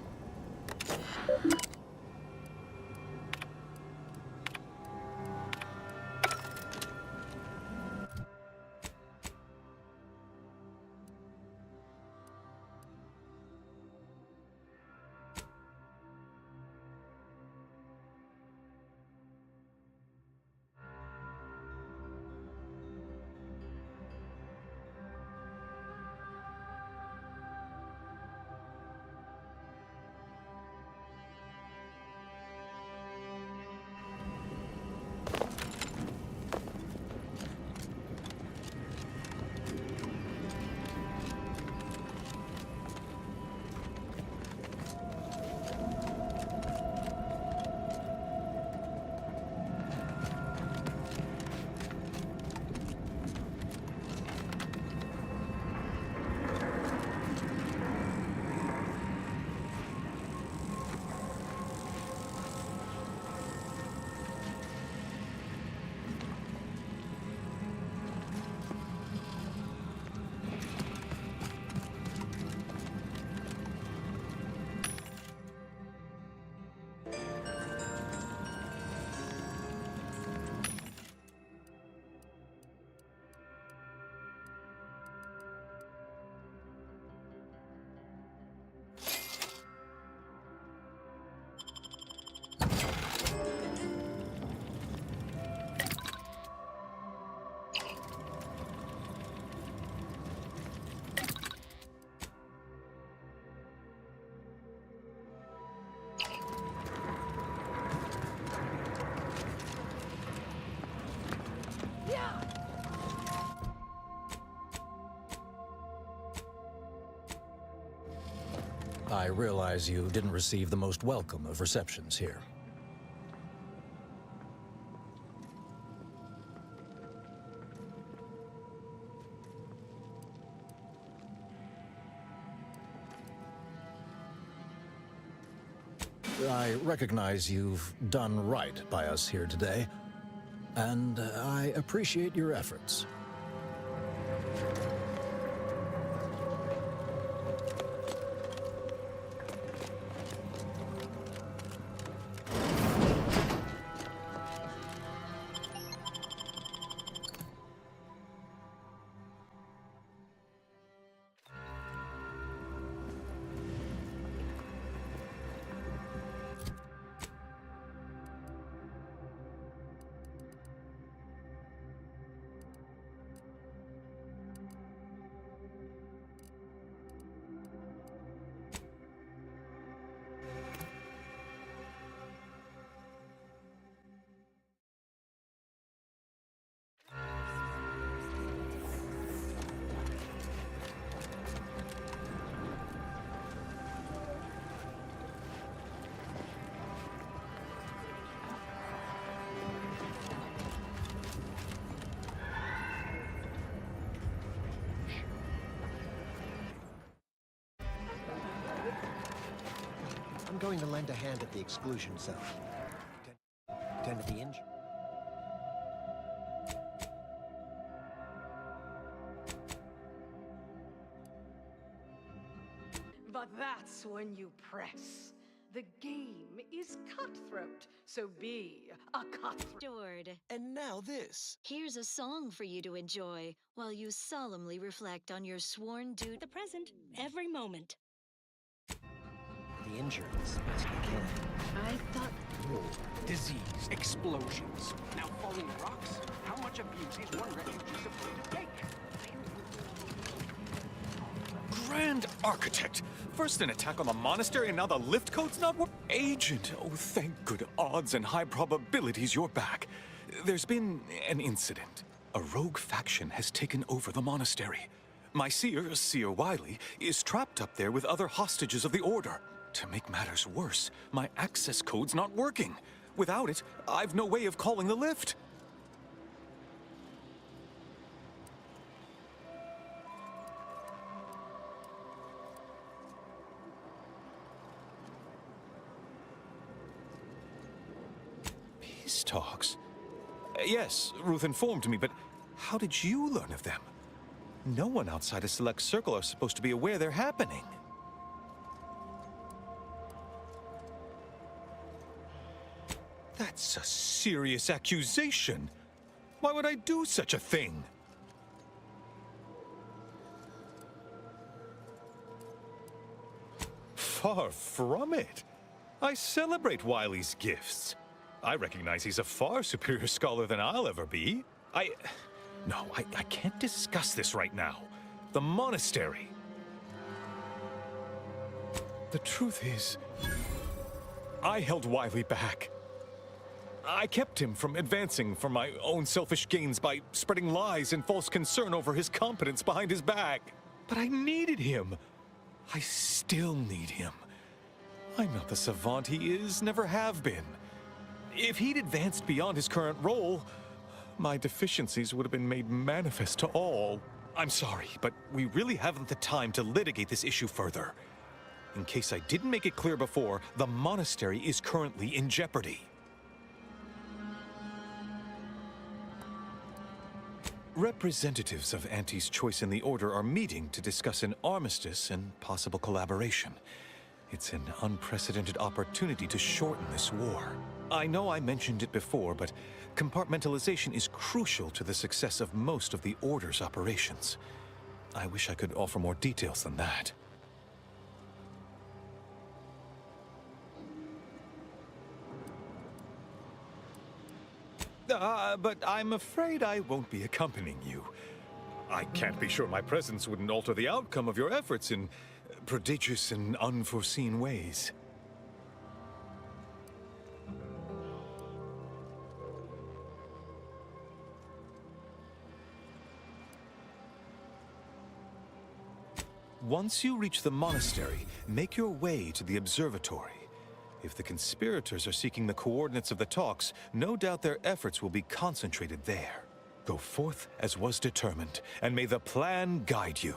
I realize you didn't receive the most welcome of receptions here. I recognize you've done right by us here today, and I appreciate your efforts. I'm going to lend a hand at the exclusion zone. Tend to the injured. But that's when you press. The game is cutthroat, so be a cutthroat. And now this. Here's a song for you to enjoy while you solemnly reflect on your sworn duty. The present, every moment. The the injured as best we can. I thought... War, disease, explosions, now falling rocks. How much abuse is one refugee supposed to take? Grand Architect! First an attack on the monastery, and now the lift code's not working. Agent, oh thank good odds and high probabilities you're back. There's been an incident. A rogue faction has taken over the monastery. My Seer Wiley, is trapped up there with other hostages of the Order. To make matters worse, my access code's not working. Without it, I've no way of calling the lift. Peace talks? Yes, Ruth informed me, but how did you learn of them? No one outside a select circle are supposed to be aware they're happening. That's a serious accusation. Why would I do such a thing? Far from it. I celebrate Wiley's gifts. I recognize he's a far superior scholar than I'll ever be. No, I can't discuss this right now. The monastery. The truth is, I held Wiley back. I kept him from advancing for my own selfish gains by spreading lies and false concern over his competence behind his back. But I needed him. I still need him. I'm not the savant he is, never have been. If he'd advanced beyond his current role, my deficiencies would have been made manifest to all. I'm sorry, but we really haven't the time to litigate this issue further. In case I didn't make it clear before, the monastery is currently in jeopardy. Representatives of Auntie's Choice in the Order are meeting to discuss an armistice and possible collaboration. It's an unprecedented opportunity to shorten this war. I know I mentioned it before, but compartmentalization is crucial to the success of most of the Order's operations. I wish I could offer more details than that. But I'm afraid I won't be accompanying you. I can't be sure my presence wouldn't alter the outcome of your efforts in prodigious and unforeseen ways. Once you reach the monastery, make your way to the observatory. If the conspirators are seeking the coordinates of the talks, no doubt their efforts will be concentrated there. Go forth as was determined, and may the plan guide you.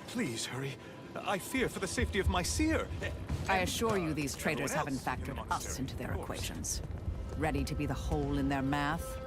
Please hurry. I fear for the safety of my seer. I assure you these traitors haven't factored us into their equations. Ready to be the hole in their math?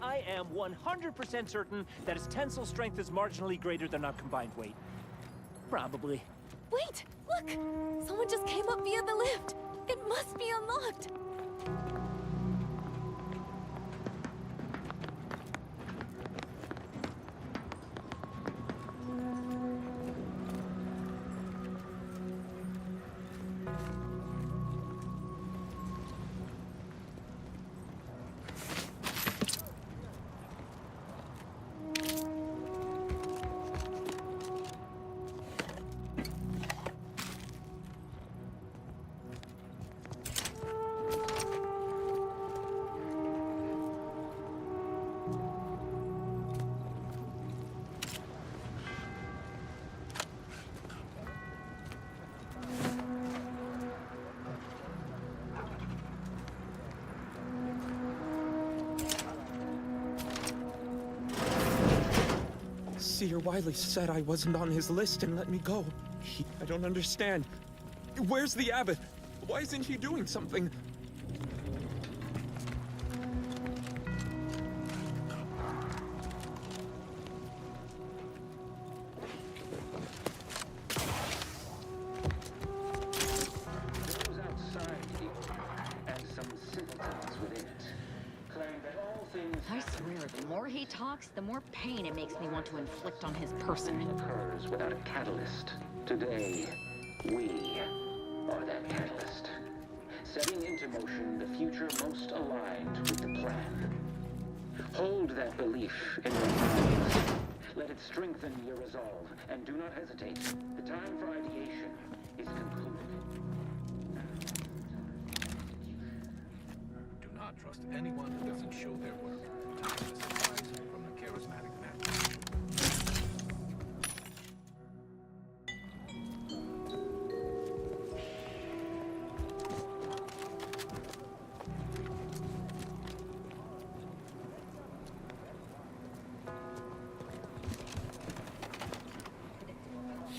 I am 100% certain that its tensile strength is marginally greater than our combined weight. Probably. Wait! Look! Someone just came up via the lift! It must be unlocked! Seer Wily said I wasn't on his list and let me go. I don't understand. Where's the abbot? Why isn't he doing something? I swear, the more he talks, the more pain it makes me want to inflict on his person. Occurs without a catalyst. Today, we are that catalyst. Setting into motion the future most aligned with the plan. Hold that belief in your minds. Let it strengthen your resolve, and do not hesitate. The time for ideation is concluded. Do not trust anyone who doesn't show their work. Time is advice from the charismatic man.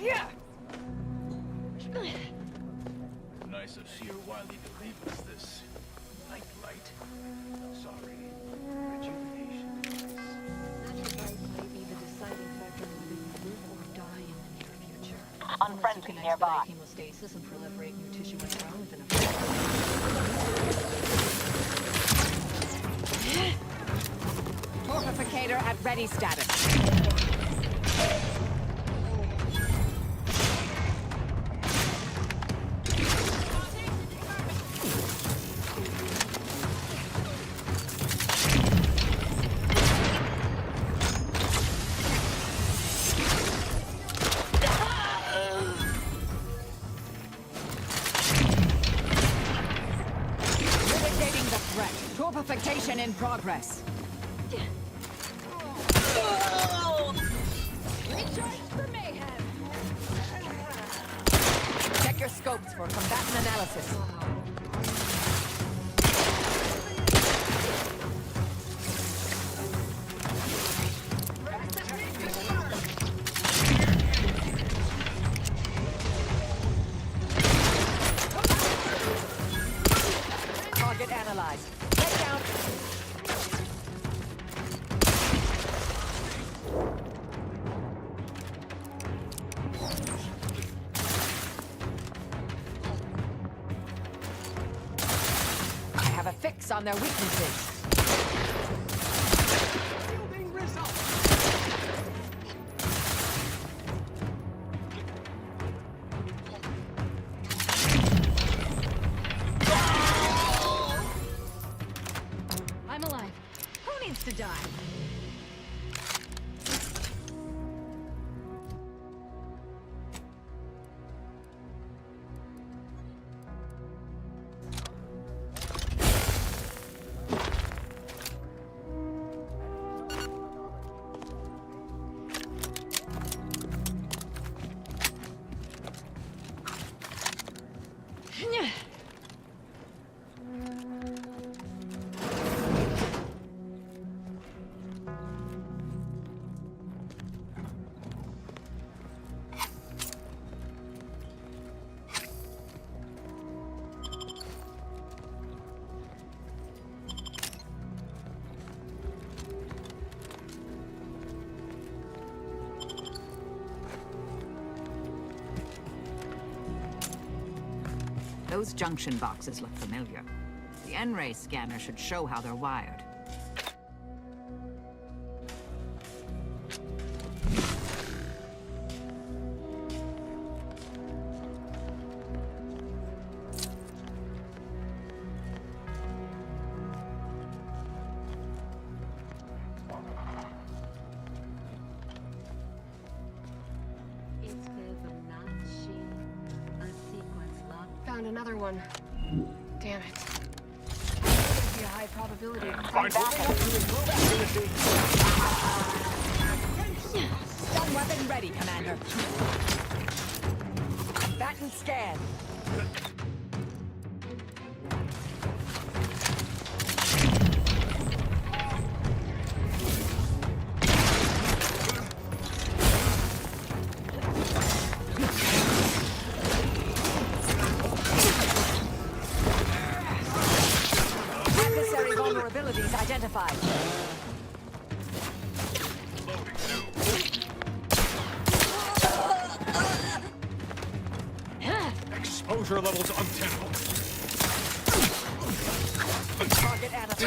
Yeah. Nice of Seer Wily to leave us this nightlight. Sorry. Rejuvenation. That device may be the deciding factor in whether you live or die in the near future. Unfriendly nearby. Hemostasis and proliferate new tissue and bone within a Torpificator at ready status. Mitigating the threat. Torpification in progress. Recharge for mayhem! Check your scopes for combatant analysis. Target analyzed. Get down. I have a fix on their weaknesses. I'm alive. Who needs to die? Those junction boxes look familiar. The N-ray scanner should show how they're wired. Found another one. Damn it. There'd be a high probability of Stun weapon ready, Commander. Combatant scan. Target identified. Exposure levels untenable. Target analyzed.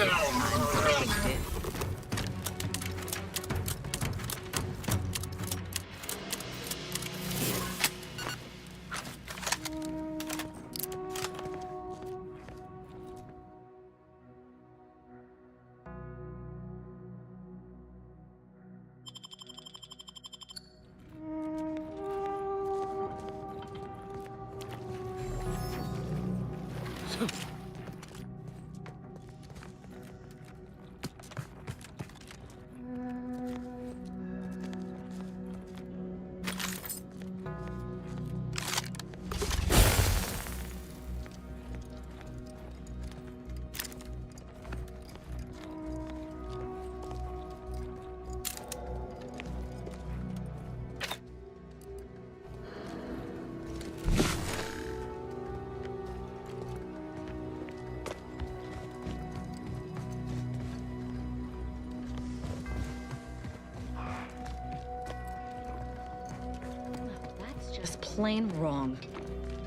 Just plain wrong.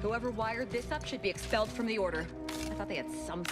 Whoever wired this up should be expelled from the Order. I thought they had some...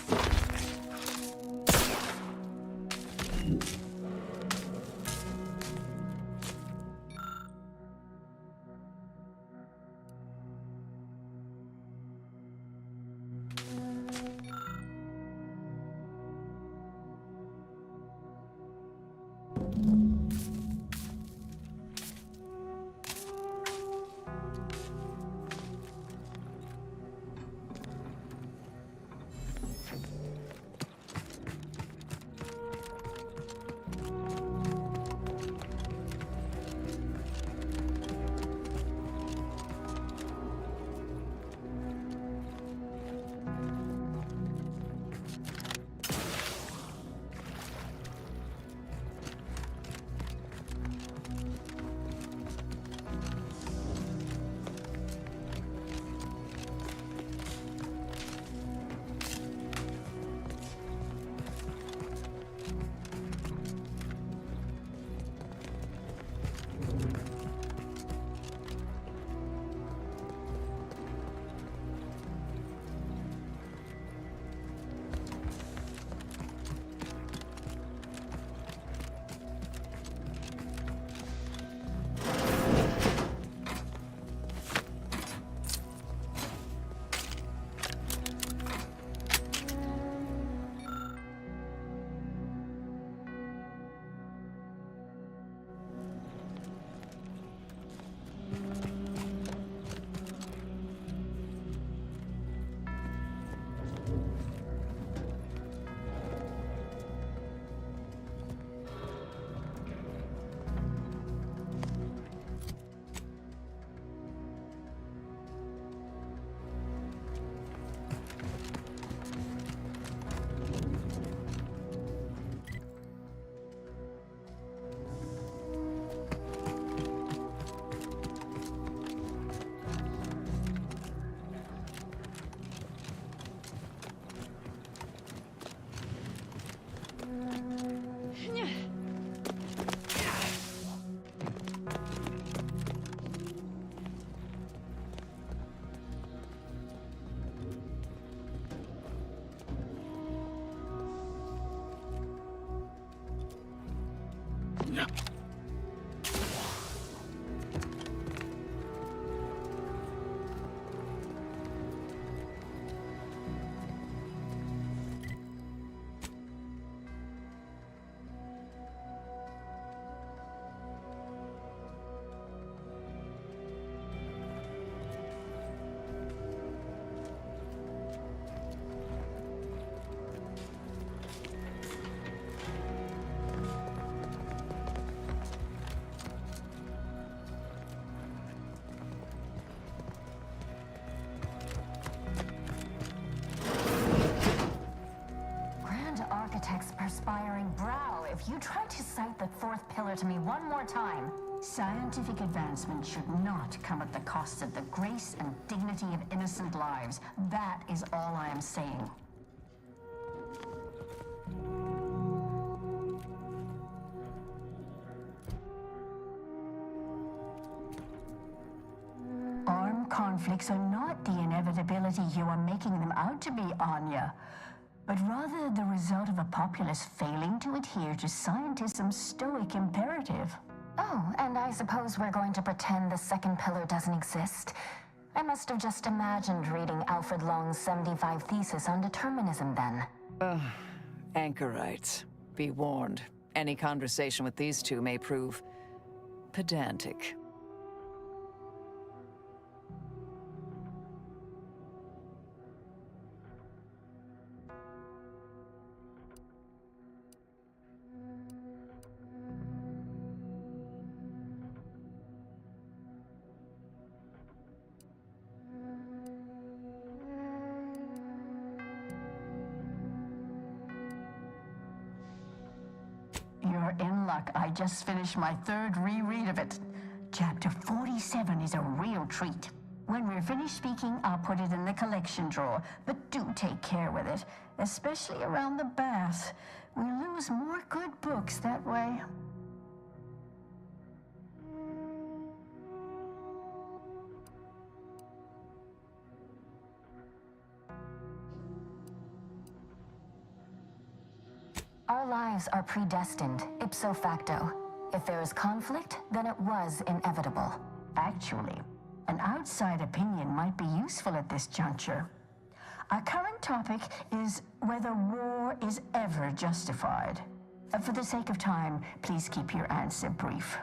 Perspiring brow, if you try to cite the fourth pillar to me one more time, scientific advancement should not come at the cost of the grace and dignity of innocent lives. That is all I am saying. conflicts are not the inevitability you are making them out to be, Anya, but rather the result of a populace failing to adhere to scientism's stoic imperative. Oh, and I suppose we're going to pretend the second pillar doesn't exist. I must have just imagined reading Alfred Long's 75 thesis on determinism then. Anchorites. Be warned. Any conversation with these two may prove pedantic. You're in luck. I just finished my third reread of it. Chapter 47 is a real treat. When we're finished speaking, I'll put it in the collection drawer, but do take care with it, especially around the bath. We lose more good books that way. Our lives are predestined, ipso facto. If there is conflict, then it was inevitable. Actually, an outside opinion might be useful at this juncture. Our current topic is whether war is ever justified. For the sake of time, please keep your answer brief.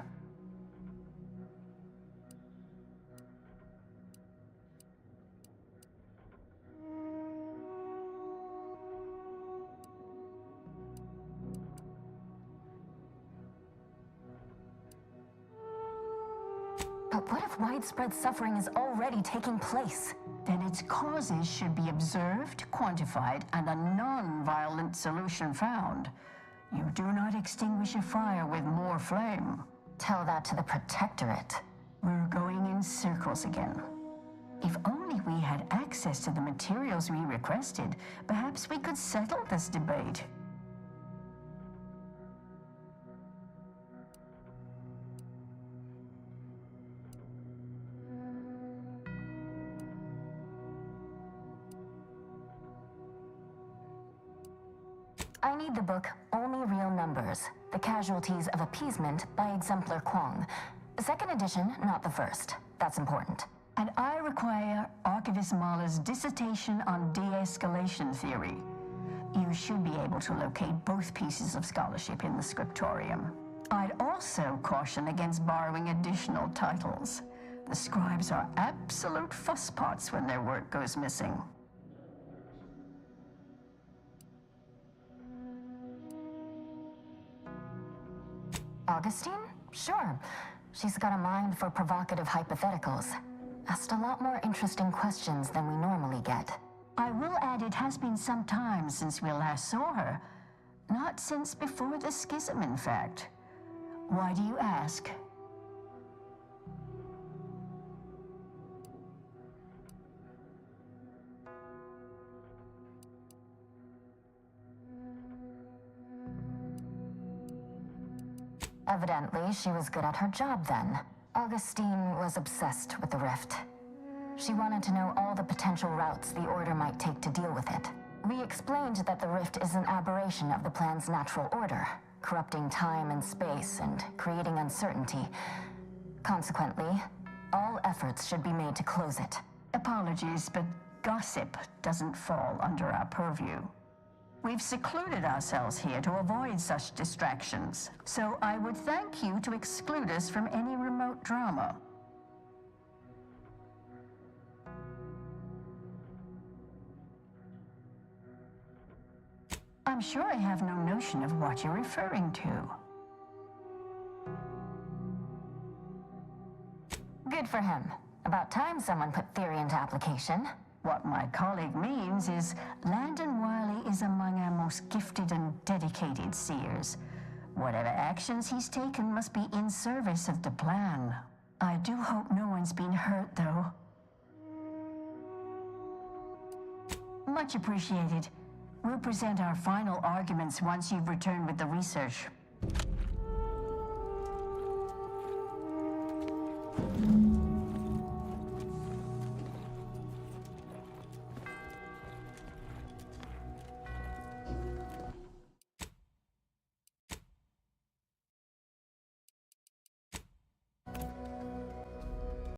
But what if widespread suffering is already taking place? Then its causes should be observed, quantified, and a non-violent solution found. You do not extinguish a fire with more flame. Tell that to the Protectorate. We're going in circles again. If only we had access to the materials we requested, perhaps we could settle this debate. I need the book Only Real Numbers, The Casualties of Appeasement by Exemplar Kwong. Second edition, not the first. That's important. And I require Archivist Mahler's dissertation on de-escalation theory. You should be able to locate both pieces of scholarship in the scriptorium. I'd also caution against borrowing additional titles. The scribes are absolute fusspots when their work goes missing. Augustine? Sure. She's got a mind for provocative hypotheticals. Asked a lot more interesting questions than we normally get. I will add it has been some time since we last saw her. Not since before the schism, in fact. Why do you ask? Evidently, she was good at her job then. Augustine was obsessed with the rift. She wanted to know all the potential routes the Order might take to deal with it. We explained that the rift is an aberration of the plan's natural order, corrupting time and space and creating uncertainty. Consequently, all efforts should be made to close it. Apologies, but gossip doesn't fall under our purview. We've secluded ourselves here to avoid such distractions, so I would thank you to exclude us from any remote drama. I'm sure I have no notion of what you're referring to. Good for him. About time someone put theory into application. What my colleague means is Landon Wiley is among our most gifted and dedicated seers. Whatever actions he's taken must be in service of the plan. I do hope no one's been hurt, though. Much appreciated. We'll present our final arguments once you've returned with the research.